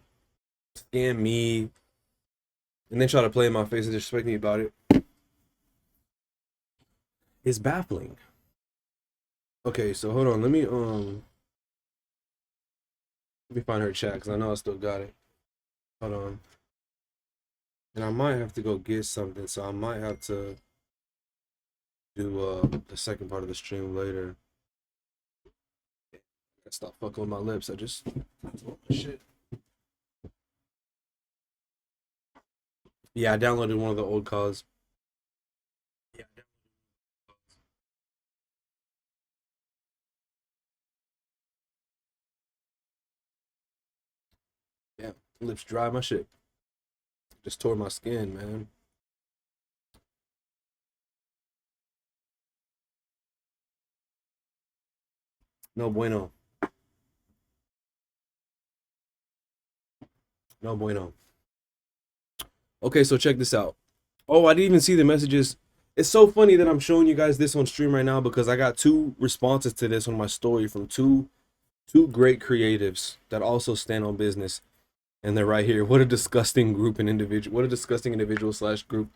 scam me, and then try to play in my face and disrespect me about it. It's baffling. Okay, so hold on. Let me find her chat because I know I still got it. Hold on. And I might have to go get something, so I might have to do the second part of the stream later. I stop fucking with my lips. I just shit. Yeah, I downloaded one of the old calls. Yeah. Yeah, lips dry my shit. Just tore my skin, man. No bueno. No bueno. Okay, so check this out. Oh, I didn't even see the messages. It's so funny that I'm showing you guys this on stream right now because I got 2 responses to this on my story from two great creatives that also stand on business. And they're right here. What a disgusting group and individual. What a disgusting individual / group.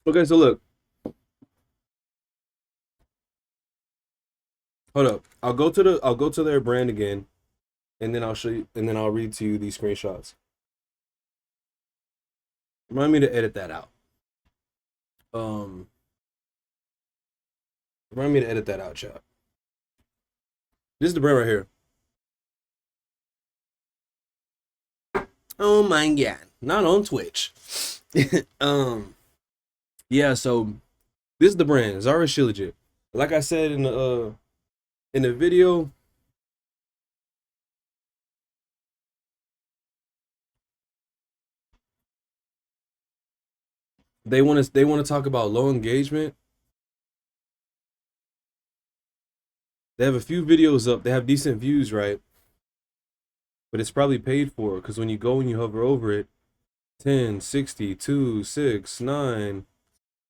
Okay, so look. Hold up. I'll go to their brand again, and then I'll show you, and then I'll read to you these screenshots. Remind me to edit that out. Remind me to edit that out, chat. This is the brand right here. Oh my god. Not on Twitch. Yeah, so this is the brand, XARA Shilajit. Like I said in the video, they want to talk about low engagement. They have a few videos up. They have decent views, right? But it's probably paid for because when you go and you hover over it, 10, 60, 2, 6, 9,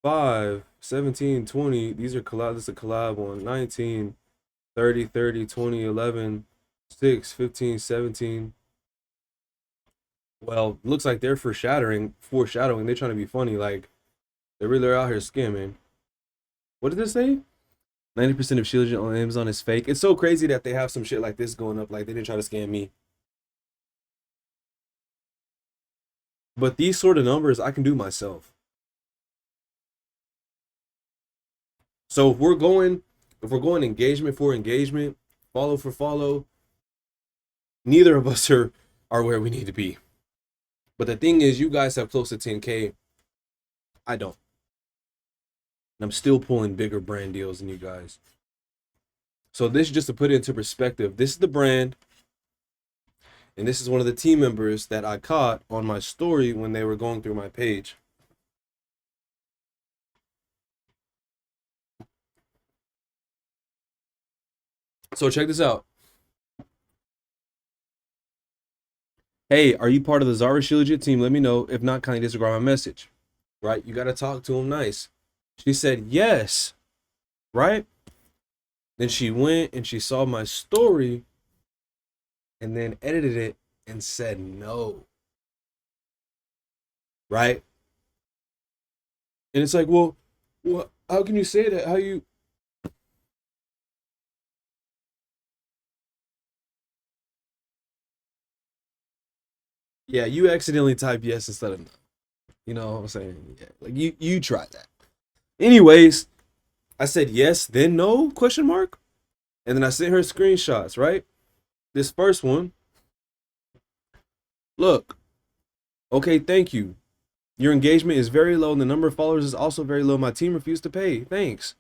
5, 17, 20. These are collab. This is a collab on 19, 30, 30, 20, 11, 6, 15, 17. Well, looks like they're foreshadowing. They're trying to be funny. Like, they really are out here scamming. What did this say? 90% of Shilajit on Amazon is fake. It's so crazy that they have some shit like this going up. Like they didn't try to scam me. But these sort of numbers I can do myself. So if we're going engagement for engagement, follow for follow, neither of us are where we need to be. But the thing is, you guys have close to 10K. I don't. And I'm still pulling bigger brand deals than you guys. So this, just to put it into perspective, this is the brand. And this is one of the team members that I caught on my story when they were going through my page. So check this out. Hey, are you part of the XARA Shilajit team? Let me know. If not, kindly disregard my message. Right? You got to talk to him nice. She said yes. Right? Then she went and she saw my story and then edited it and said no. Right? And it's like, well, how can you say that? How you... Yeah, you accidentally type yes instead of no. You know what I'm saying? Yeah, like you try that. Anyways, I said yes, then no, question mark. And then I sent her screenshots, right? This first one. Look. Okay, thank you. Your engagement is very low and the number of followers is also very low. My team refused to pay. Thanks.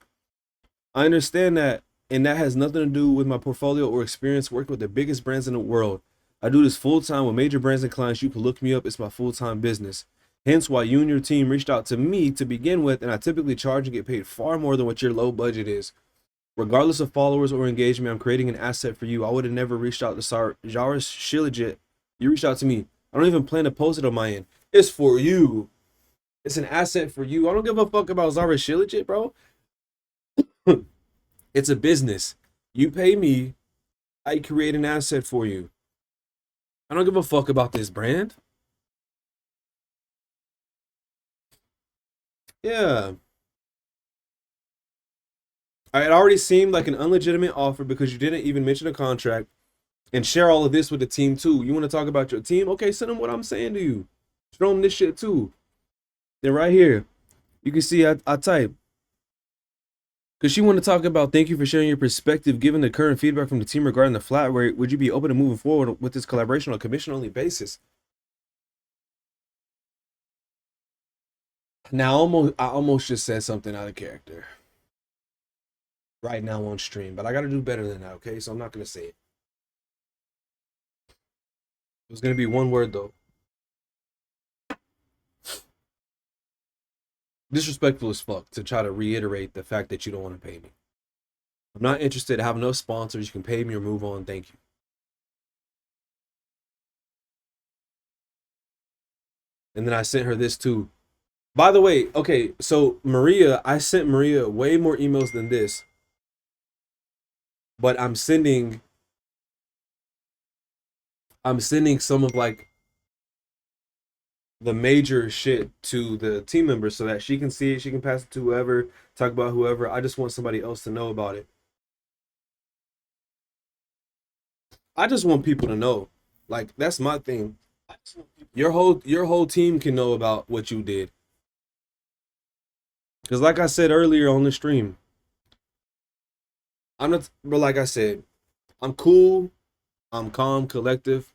I understand that, and that has nothing to do with my portfolio or experience working with the biggest brands in the world. I do this full-time with major brands and clients. You can look me up. It's my full-time business. Hence why you and your team reached out to me to begin with, and I typically charge and get paid far more than what your low budget is. Regardless of followers or engagement, I'm creating an asset for you. I would have never reached out to XARA Shilajit. You reached out to me. I don't even plan to post it on my end. It's for you. It's an asset for you. I don't give a fuck about XARA Shilajit, bro. It's a business. You pay me, I create an asset for you. I don't give a fuck about this brand. Yeah. It already seemed like an illegitimate offer because you didn't even mention a contract and share all of this with the team too. You want to talk about your team? Okay, send them what I'm saying to you. Show them this shit too. Then right here, you can see I type. Because she wanted to talk about, thank you for sharing your perspective. Given the current feedback from the team regarding the flat rate, would you be open to moving forward with this collaboration on a commission-only basis? Now, I almost just said something out of character right now on stream, but I got to do better than that, okay? So I'm not going to say it. It was going to be one word, though. Disrespectful as fuck to try to reiterate the fact that you don't want to pay me. I'm not interested. I have no sponsors. You can pay me or move on. Thank you. And then I sent her this too. By the way, okay, so Maria, I sent Maria way more emails than this. But I'm sending some of like the major shit to the team members so that she can see it, she can pass it to whoever, talk about whoever. I just want somebody else to know about it. I just want people to know. Like, that's my thing. Your whole team can know about what you did. Because like I said earlier on the stream, I'm not, but like I said, I'm cool, I'm calm, collective,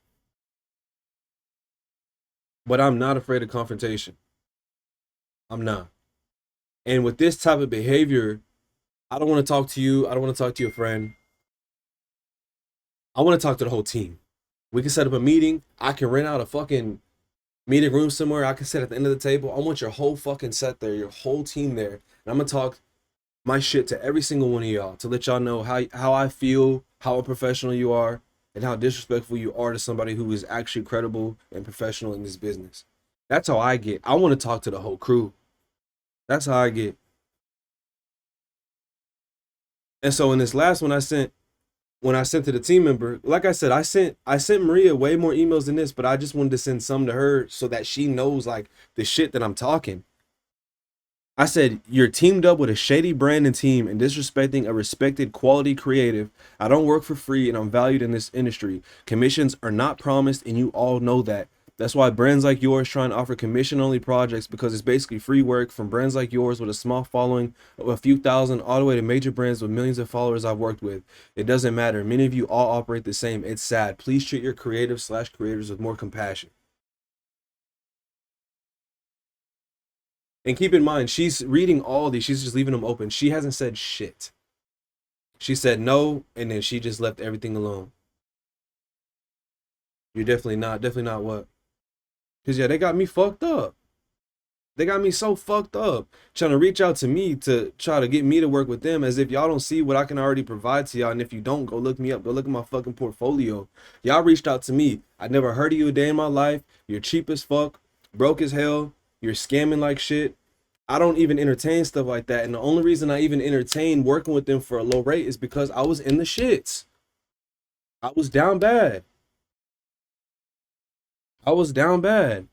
but I'm not afraid of confrontation. I'm not. And with this type of behavior, I don't want to talk to you. I don't want to talk to your friend. I want to talk to the whole team. We can set up a meeting. I can rent out a fucking meeting room somewhere. I can sit at the end of the table. I want your whole fucking set there, your whole team there. And I'm going to talk my shit to every single one of y'all to let y'all know how I feel, how unprofessional you are, and how disrespectful you are to somebody who is actually credible and professional in this business. That's how I get. I want to talk to the whole crew. That's how I get. And so in this last one I sent, when I sent to the team member, like I said, I sent Maria way more emails than this, but I just wanted to send some to her so that she knows like the shit that I'm talking. I said, you're teamed up with a shady brand and team and disrespecting a respected quality creative. I don't work for free and I'm valued in this industry. Commissions are not promised and you all know that. That's why brands like yours try and offer commission-only projects, because it's basically free work from brands like yours with a small following of a few thousand all the way to major brands with millions of followers I've worked with. It doesn't matter. Many of you all operate the same. It's sad. Please treat your creatives/creators with more compassion. And keep in mind, she's reading all these. She's just leaving them open. She hasn't said shit. She said no, and then she just left everything alone. You're definitely not what? Because, yeah, they got me fucked up. They got me so fucked up. Trying to reach out to me to try to get me to work with them, as if y'all don't see what I can already provide to y'all. And if you don't, go look me up. Go look at my fucking portfolio. Y'all reached out to me. I never heard of you a day in my life. You're cheap as fuck. Broke as hell. You're scamming like shit. I don't even entertain stuff like that. And the only reason I even entertain working with them for a low rate is because I was in the shits. I was down bad. I was down bad.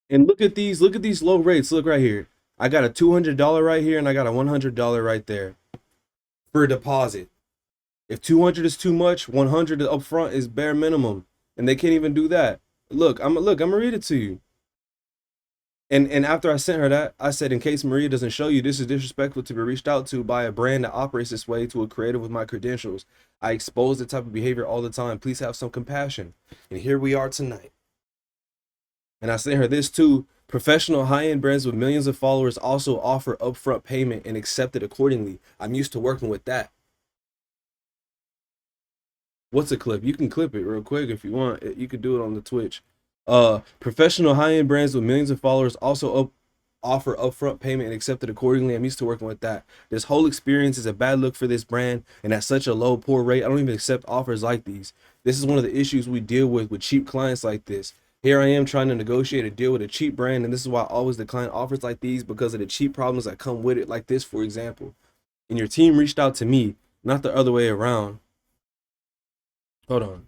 And look at these low rates. Look right here. I got a $200 right here and I got a $100 right there for a deposit. If 200 is too much, 100 up front is bare minimum. And they can't even do that. Look, I'm gonna read it to you. And after I sent her that, I said, in case Maria doesn't show you, this is disrespectful to be reached out to by a brand that operates this way to a creative with my credentials. I expose the type of behavior all the time. Please have some compassion. And here we are tonight. And I sent her this too. Professional high-end brands with millions of followers also offer upfront payment and accept it accordingly. I'm used to working with that. What's a clip? You can clip it real quick if you want. You could do it on the Twitch. Professional high-end brands with millions of followers also offer upfront payment and accept it accordingly. I'm used to working with that. This whole experience is a bad look for this brand, and at such a low, poor rate, I don't even accept offers like these. This is one of the issues we deal with cheap clients like this. Here I am trying to negotiate a deal with a cheap brand, and this is why I always decline offers like these, because of the cheap problems that come with it, like this, for example. And your team reached out to me, not the other way around. Hold on.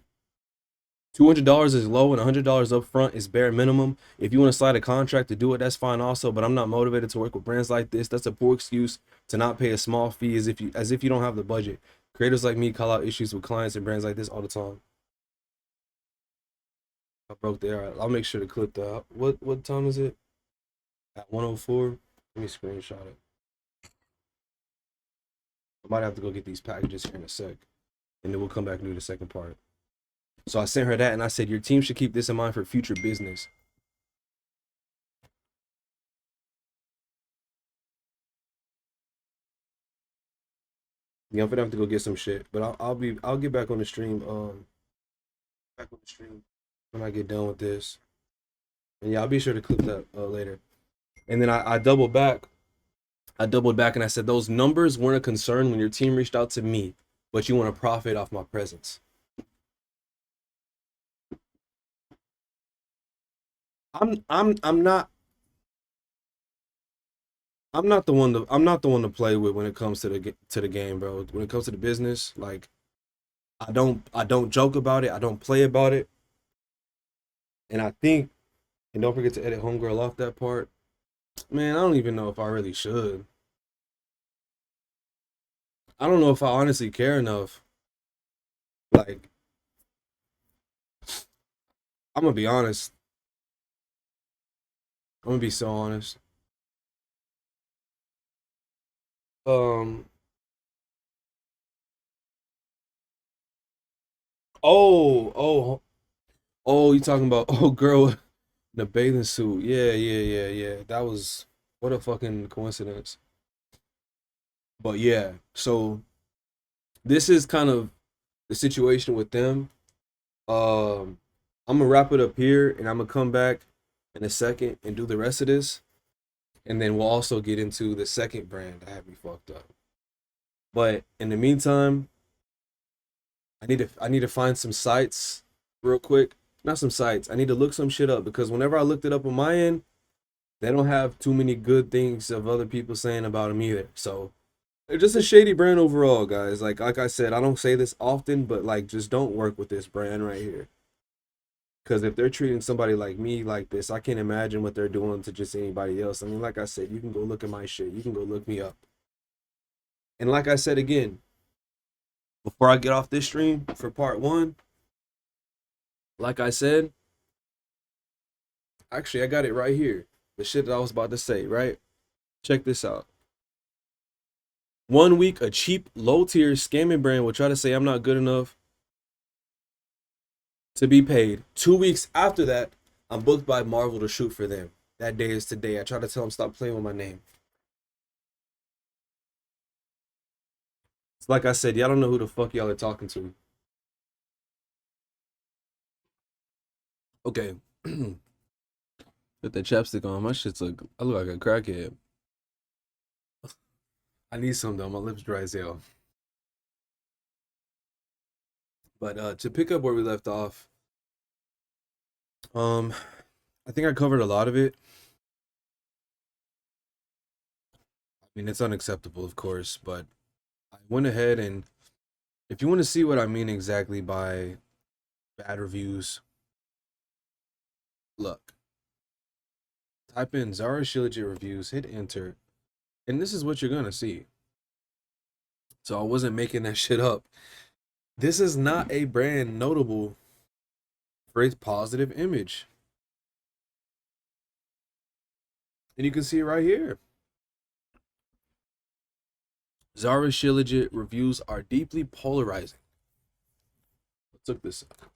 $200 is low and $100 up front is bare minimum. If you want to slide a contract to do it, that's fine also, but I'm not motivated to work with brands like this. That's a poor excuse to not pay a small fee as if you don't have the budget. Creators like me call out issues with clients and brands like this all the time. I broke there. I'll make sure to clip that. What time is it? At 1:04. Let me screenshot it. I might have to go get these packages here in a sec, and then we'll come back and do the second part. So I sent her that and I said, your team should keep this in mind for future business. Yeah, I'm gonna have to go get some shit, but I'll get back on the stream. Back on the stream when I get done with this. And yeah, I'll be sure to clip that later. And then I doubled back. I doubled back and I said, those numbers weren't a concern when your team reached out to me, but you want to profit off my presence. I'm not the one to play with when it comes to the game, bro. When it comes to the business, like I don't joke about it. I don't play about it. And I think, and don't forget to edit homegirl off that part. Man, I don't even know if I really should. I don't know if I honestly care enough. Like, I'm gonna be honest. I'm gonna be so honest. Um. Oh, you talking about girl in the bathing suit? Yeah. That was, what a fucking coincidence. But yeah, so this is kind of the situation with them. I'm gonna wrap it up here, and I'm gonna come back in a second and do the rest of this, and then we'll also get into the second brand that had me fucked up. But in the meantime, I need to find some sites real quick. Not some sites. I need to look some shit up, because whenever I looked it up on my end, they don't have too many good things of other people saying about them either. So they're just a shady brand overall, guys. Like I said, I don't say this often, but like, just don't work with this brand right here. Because if they're treating somebody like me like this, I can't imagine what they're doing to just anybody else. I mean, like I said, you can go look at my shit. You can go look me up. And like I said again, before I get off this stream for part 1, like I said, actually, I got it right here. The shit that I was about to say, right? Check this out. 1 week, a cheap, low-tier scamming brand will try to say I'm not good enough to be paid. 2 weeks after that, I'm booked by Marvel to shoot for them. That day is today. I try to tell them stop playing with my name. It's like I said, y'all don't know who the fuck y'all are talking to. Okay. Put the chapstick on. My shit's like, I look like a crackhead. I need some though. My lips dry as hell. But to pick up where we left off, I think I covered a lot of it. I mean, it's unacceptable, of course, but I went ahead and if you want to see what I mean exactly by bad reviews, look. Type in XARA Shilajit reviews, hit enter, and this is what you're gonna see. So I wasn't making that shit up. This is not a brand notable for its positive image. And you can see it right here. XARA Shilajit reviews are deeply polarizing. Let's look this up.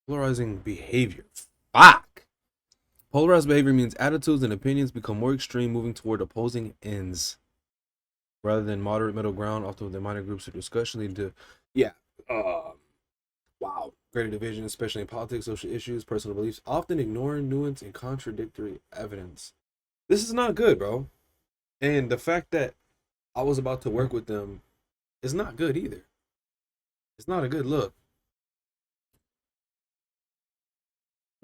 Polarizing behavior. Fuck. Polarized behavior means attitudes and opinions become more extreme, moving toward opposing ends rather than moderate middle ground. Often the minor groups of discussion lead to, wow, greater division, especially in politics, social issues, personal beliefs, often ignoring nuance and contradictory evidence. This is not good, bro. And the fact that I was about to work with them is not good either. It's not a good look.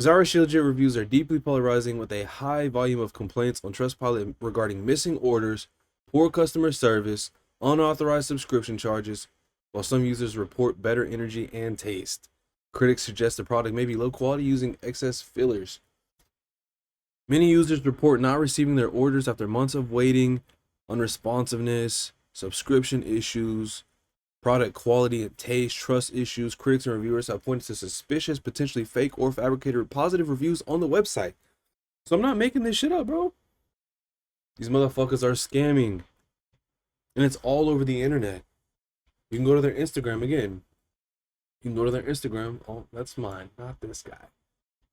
XARA Shilajit reviews are deeply polarizing with a high volume of complaints on Trustpilot regarding missing orders, poor customer service, unauthorized subscription charges, while some users report better energy and taste. Critics suggest the product may be low quality using excess fillers. Many users report not receiving their orders after months of waiting, unresponsiveness, subscription issues, product quality and taste, trust issues. Critics and reviewers have pointed to suspicious, potentially fake or fabricated positive reviews on the website. So I'm not making this shit up, bro. These motherfuckers are scamming. And it's all over the internet. You can go to their Instagram again. You can go to their Instagram. Oh, that's mine. Not this guy.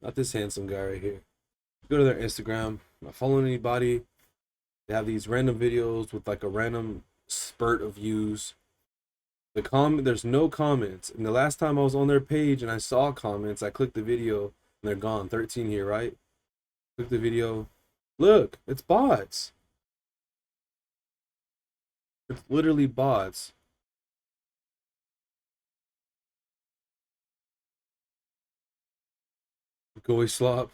Not this handsome guy right here. Go to their Instagram. I'm not following anybody. They have these random videos with like a random spurt of views. There's no comments. And the last time I was on their page and I saw comments, I clicked the video and they're gone. 13 here, right? Click the video. Look, it's bots. It's literally bots. Goy slop.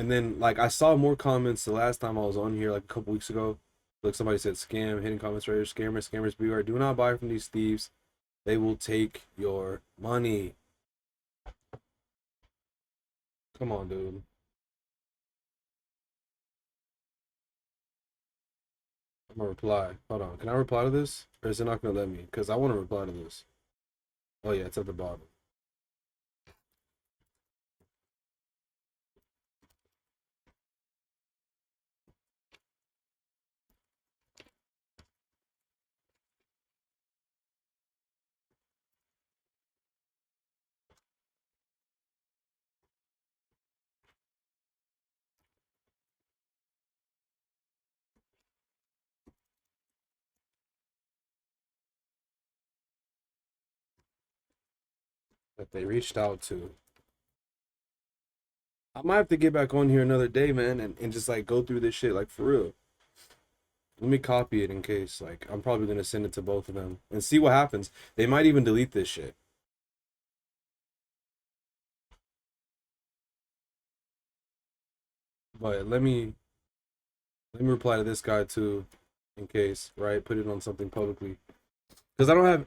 And then, like, I saw more comments the last time I was on here, like a couple weeks ago. Like, somebody said, scam, hidden comments right here, scammers beware. Do not buy from these thieves. They will take your money. Come on, dude. I'm gonna reply. Hold on. Can I reply to this? Or is it not gonna let me? Because I want to reply to this. Oh, yeah, it's at the bottom. That they reached out to. I might have to get back on here another day, man, and just like go through this shit, like for real. Let me copy it in case, like, I'm probably gonna send it to both of them and see what happens. They might even delete this shit. But let me reply to this guy too, in case, right? Put it on something publicly, because I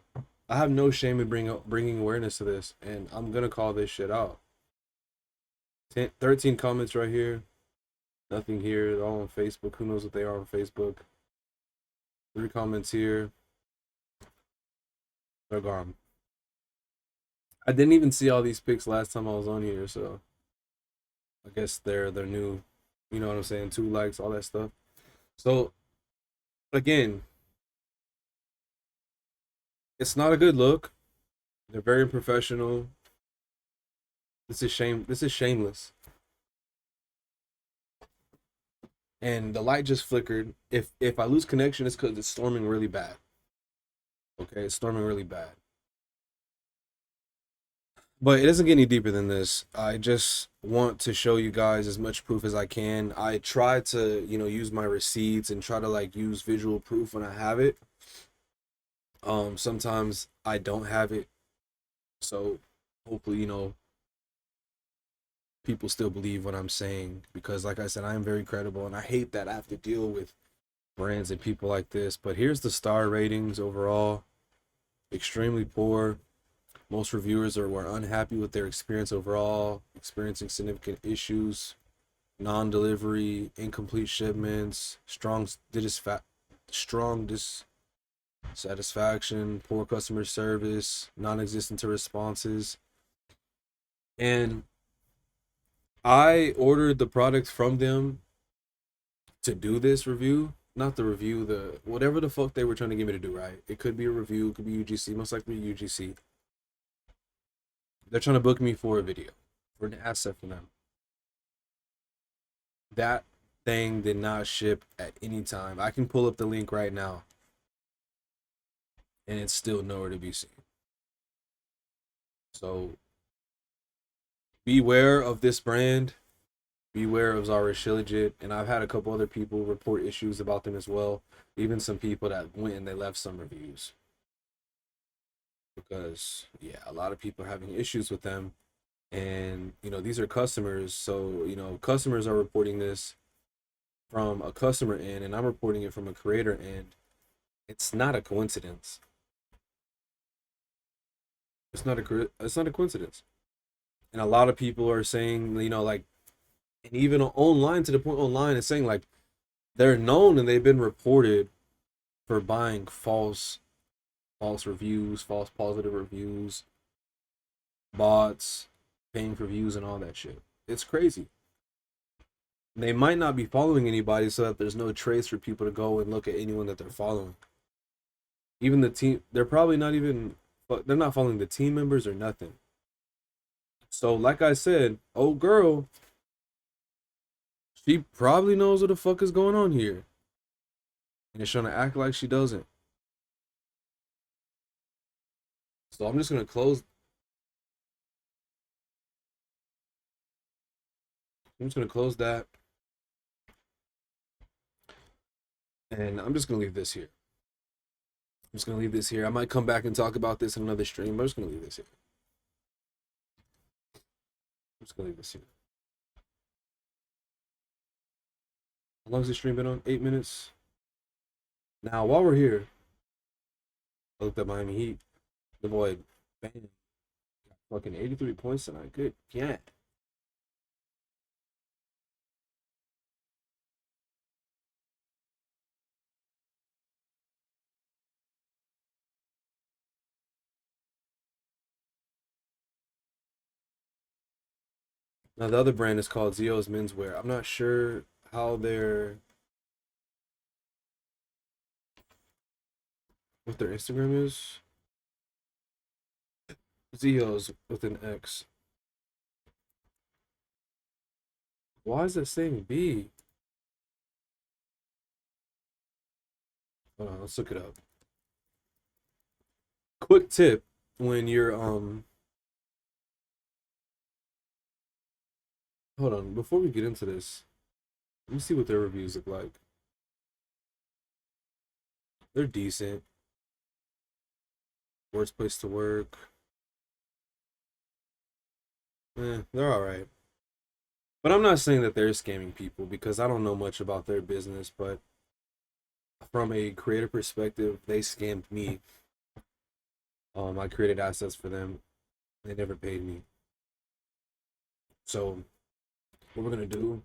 have no shame in bringing awareness to this, and I'm gonna call this shit out. 13 comments right here, nothing here. They're all on Facebook. Who knows what they are on Facebook? 3 comments here. They're gone. I didn't even see all these pics last time I was on here, so I guess they're new. You know what I'm saying? 2 likes, all that stuff. So again, it's not a good look. They're very unprofessional. This is shame. This is shameless. And the light just flickered. If I lose connection, it's because it's storming really bad. Okay, it's storming really bad. But it doesn't get any deeper than this. I just want to show you guys as much proof as I can. I try to, use my receipts and try to like use visual proof when I have it. Sometimes I don't have it. So hopefully, people still believe what I'm saying, because like I said, I am very credible, and I hate that I have to deal with brands and people like this. But here's the star ratings overall. Extremely poor. Most reviewers were unhappy with their experience overall, experiencing significant issues, non-delivery, incomplete shipments, strong dissatisfaction, poor customer service, non-existent to responses. And I ordered the product from them to do this review, not the review, the whatever the fuck they were trying to get me to do, right? It could be a review, it could be UGC, most likely UGC. They're trying to book me for a video, for an asset for them. That thing did not ship at any time. I can pull up the link right now, and it's still nowhere to be seen. So beware of this brand. Beware of XARA Shilajit. And I've had a couple other people report issues about them as well. Even some people that went and they left some reviews. Because, yeah, a lot of people are having issues with them. And, these are customers. So, customers are reporting this from a customer end, and I'm reporting it from a creator end. It's not a coincidence. It's not a coincidence. And a lot of people are saying, like, and even online, to the point online is saying like they're known and they've been reported for buying false reviews, false positive reviews, bots, paying for views and all that shit. It's crazy. They might not be following anybody, so that there's no trace for people to go and look at anyone that they're following. Even the team, they're probably not even, they're not following the team members or nothing. So like I said, old girl, she probably knows what the fuck is going on here, and is trying to act like she doesn't. So I'm just gonna close. I'm just gonna close that, and I'm just gonna leave this here. I'm just gonna leave this here. I might come back and talk about this in another stream, but I'm just gonna leave this here. I'm just gonna leave this here. How long has the stream been on? 8 minutes. Now, while we're here, I looked at Miami Heat. The boy, bang, got fucking 83 points tonight. Good, yeah. Now the other brand is called XIOS Menswear. I'm not sure how what their Instagram is. XIOS with an X. Why is it saying B? Hold on, let's look it up. Quick tip: when you're hold on, before we get into this, let me see what their reviews look like. They're decent. Worst place to work. They're all right. But I'm not saying that they're scamming people because I don't know much about their business, but from a creator perspective, they scammed me. I created assets for them. They never paid me. So what we're gonna do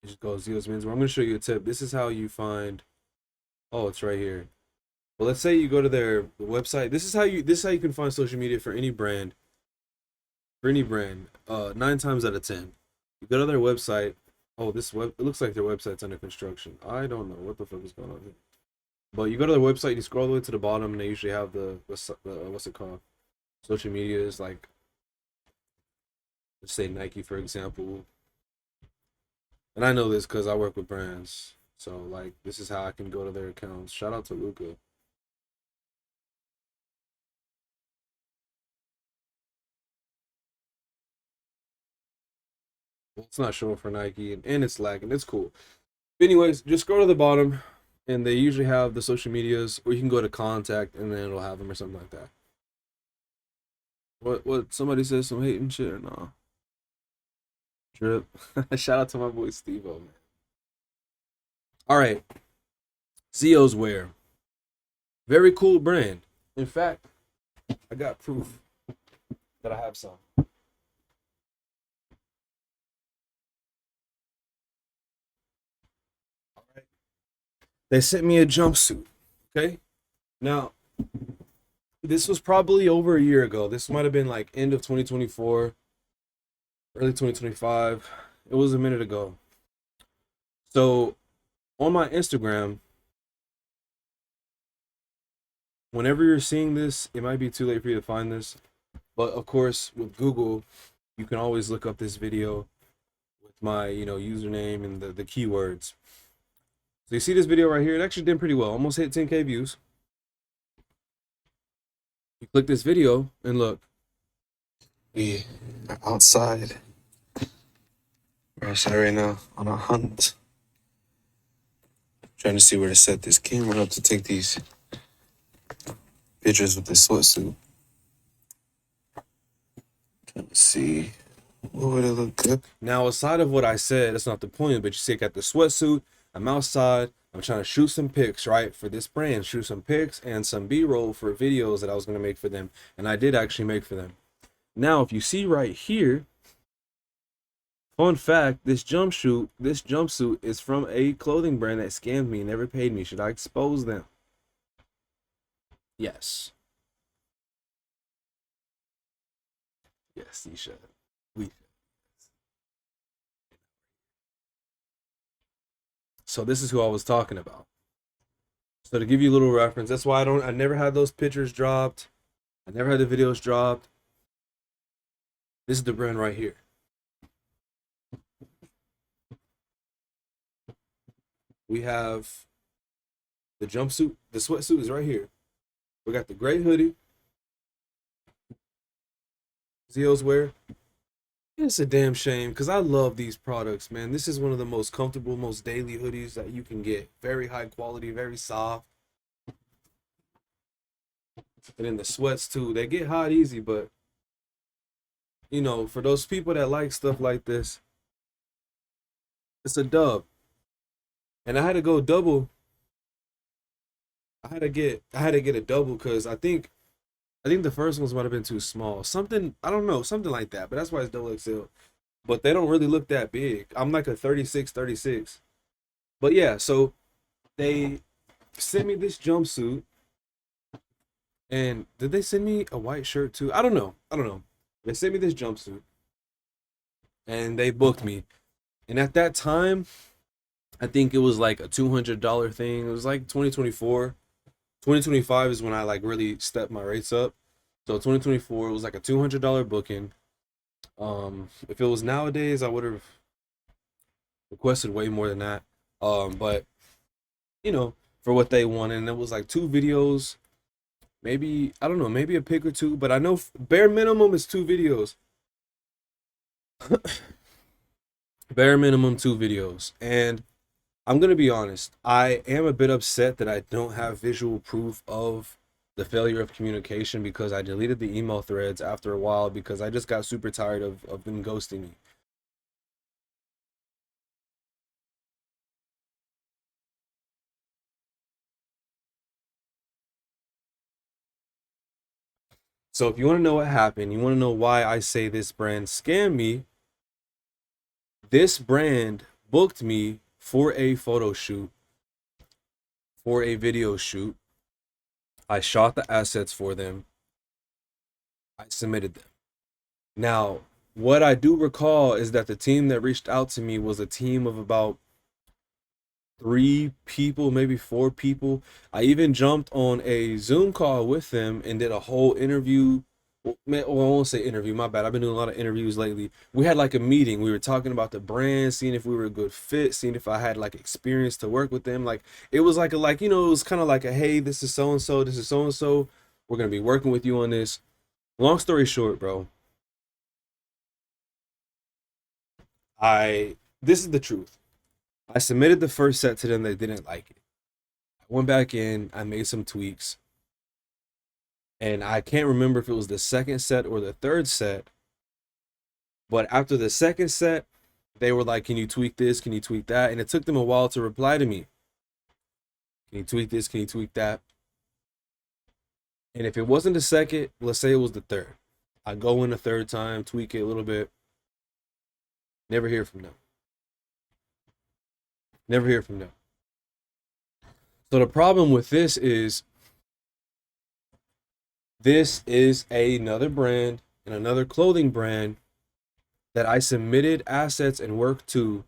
is just go XIOS menswear. I'm gonna show you a tip. This is how you find. Oh, it's right here. Well, let's say you go to their website. This is how you can find social media for any brand. For any brand, 9 times out of 10, you go to their website. Oh, it looks like their website's under construction. I don't know what the fuck is going on here. But you go to their website, you scroll all the way to the bottom, and they usually have the what's it called? Social medias, like let's say Nike, for example. And I know this because I work with brands. So like this is how I can go to their accounts. Shout out to Luca. Well, it's not showing for Nike and it's lagging. It's cool. Anyways, just scroll to the bottom and they usually have the social medias, or you can go to contact and then it'll have them or something like that. What somebody says some hating shit or no? Drip. Shout out to my boy Steve-O, man. All right. XIOS Wear. Very cool brand. In fact, I got proof that I have some. All right. They sent me a jumpsuit. Okay. Now, this was probably over a year ago. This might have been like end of 2024, early 2025. It was a minute ago. So on my Instagram, whenever you're seeing this, it might be too late for you to find this. But of course, with Google, you can always look up this video with my, username and the keywords. So you see this video right here? It actually did pretty well. Almost hit 10K views. You click this video and look. We are outside. We're outside right now on a hunt. Trying to see where to set this camera up to take these pictures with this sweatsuit. Trying to see what would it look good. Now, aside of what I said, that's not the point, but you see I got the sweatsuit. I'm outside. I'm trying to shoot some pics, right, for this brand. Shoot some pics and some B-roll for videos that I was going to make for them. And I did actually make for them. Now, if you see right here, fun fact, this jumpsuit is from a clothing brand that scammed me and never paid me. Should I expose them? Yes. Yes, you should. We should. So this is who I was talking about. So to give you a little reference, that's why I never had those pictures dropped. I never had the videos dropped. This is the brand right here. We have the jumpsuit. The sweatsuit is right here. We got the gray hoodie. XIOS Wear. It's a damn shame because I love these products, man. This is one of the most comfortable, most daily hoodies that you can get. Very high quality, very soft. And then the sweats too. They get hot easy, but for those people that like stuff like this, it's a dub. And I had to go double. I had to get a double because I think the first ones might have been too small. Something, I don't know, something like that. But that's why it's double XL. But they don't really look that big. I'm like a 36. But yeah, so they sent me this jumpsuit. And did they send me a white shirt too? I don't know. They sent me this jumpsuit. And they booked me. And at that time, I think it was like a $200 thing. It was like 2024. 2025 is when I like really stepped my rates up. So 2024 it was like a $200 booking. If it was nowadays, I would have requested way more than that. But for what they wanted, and it was like 2 videos, maybe I don't know, maybe a pic or 2. But I know bare minimum is 2 videos. Bare minimum 2 videos, and I'm going to be honest, I am a bit upset that I don't have visual proof of the failure of communication because I deleted the email threads after a while because I just got super tired of them ghosting me. So if you want to know what happened, you want to know why I say this brand scammed me, this brand booked me for a photo shoot, for a video shoot. I shot the assets for them. I submitted them. Now, what I do recall is that the team that reached out to me was a team of about 3 people, maybe 4 people. I even jumped on a Zoom call with them and did a whole interview. Well, I won't say interview, my bad. I've been doing a lot of interviews lately. We had like a meeting. We were talking about the brand, seeing if we were a good fit, seeing if I had like experience to work with them. Like it was like it was kind of like a, hey, this is so and so, this is so and so. We're gonna be working with you on this. Long story short, bro. This is the truth. I submitted the first set to them. They didn't like it. I went back in. I made some tweaks. And I can't remember if it was the second set or the third set. But after the second set, they were like, can you tweak this? Can you tweak that? And it took them a while to reply to me. Can you tweak this? Can you tweak that? And if it wasn't the second, let's say it was the third. I go in the third time, tweak it a little bit. Never hear from them. Never hear from them. So the problem with this is another brand and another clothing brand that I submitted assets and work to,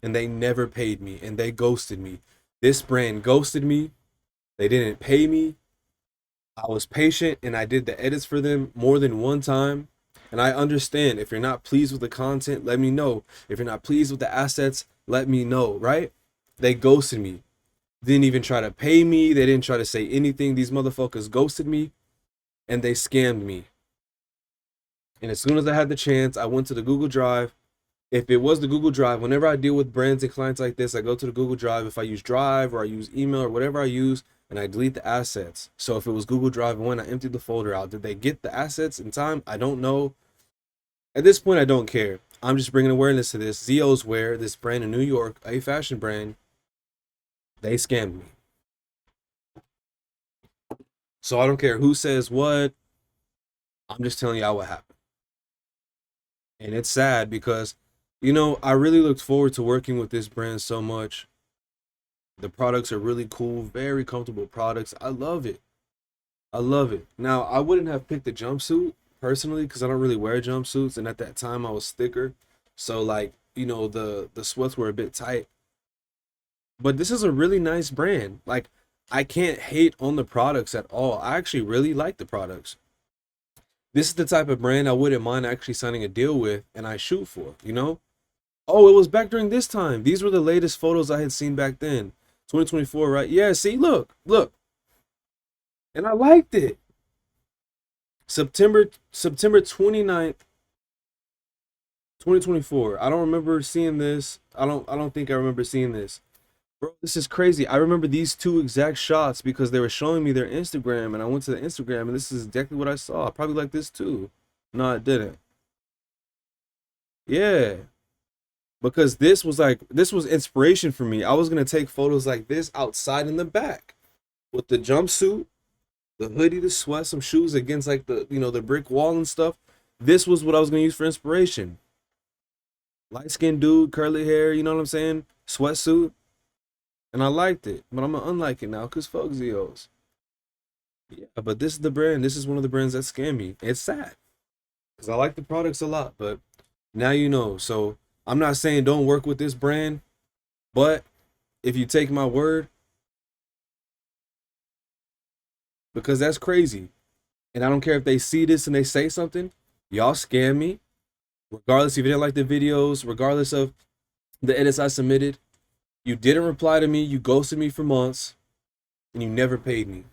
and they never paid me and they ghosted me. This brand ghosted me. They didn't pay me. I was patient and I did the edits for them more than one time. And I understand, if you're not pleased with the content, let me know. If you're not pleased with the assets, let me know, right? They ghosted me. Didn't even try to pay me. They didn't try to say anything. These motherfuckers ghosted me and they scammed me. And as soon as I had the chance, I went to the Google Drive. If it was the Google Drive, whenever I deal with brands and clients like this, I go to the Google Drive. If I use Drive or I use email or whatever I use, and I delete the assets. So if it was Google Drive, when I emptied the folder out, did they get the assets in time? I don't know. At this point, I don't care. I'm just bringing awareness to this. XIOS Wear, this brand in New York, a fashion brand, they scammed me. So I don't care who says what. I'm just telling y'all what happened. And it's sad because, I really looked forward to working with this brand so much. The products are really cool, very comfortable products. I love it. I love it. Now, I wouldn't have picked the jumpsuit personally because I don't really wear jumpsuits, and at that time I was thicker, so like the sweats were a bit tight. But this is a really nice brand. Like, I can't hate on the products at all. I actually really like the products. This is the type of brand I wouldn't mind actually signing a deal with and I shoot for, Oh, it was back during this time. These were the latest photos I had seen back then. 2024, right? Yeah, see, look. And I liked it. September 29th, 2024. I don't remember seeing this. I don't think I remember seeing this. Bro, this is crazy. I remember these 2 exact shots because they were showing me their Instagram, and I went to the Instagram and this is exactly what I saw. Probably like this too. No, it didn't. Yeah. Because this was inspiration for me. I was going to take photos like this outside in the back with the jumpsuit, the hoodie, the sweat, some shoes against like the brick wall and stuff. This was what I was going to use for inspiration. Light-skinned dude, curly hair, you know what I'm saying? Sweatsuit. And I liked it, but I'm going to unlike it now because fuck Zios. Yeah, but this is the brand. This is one of the brands that scam me. It's sad because I like the products a lot, but now you know. So I'm not saying don't work with this brand, but if you take my word, because that's crazy. And I don't care if they see this and they say something, y'all scam me. Regardless if you didn't like the videos, regardless of the edits I submitted, you didn't reply to me, you ghosted me for months, and you never paid me.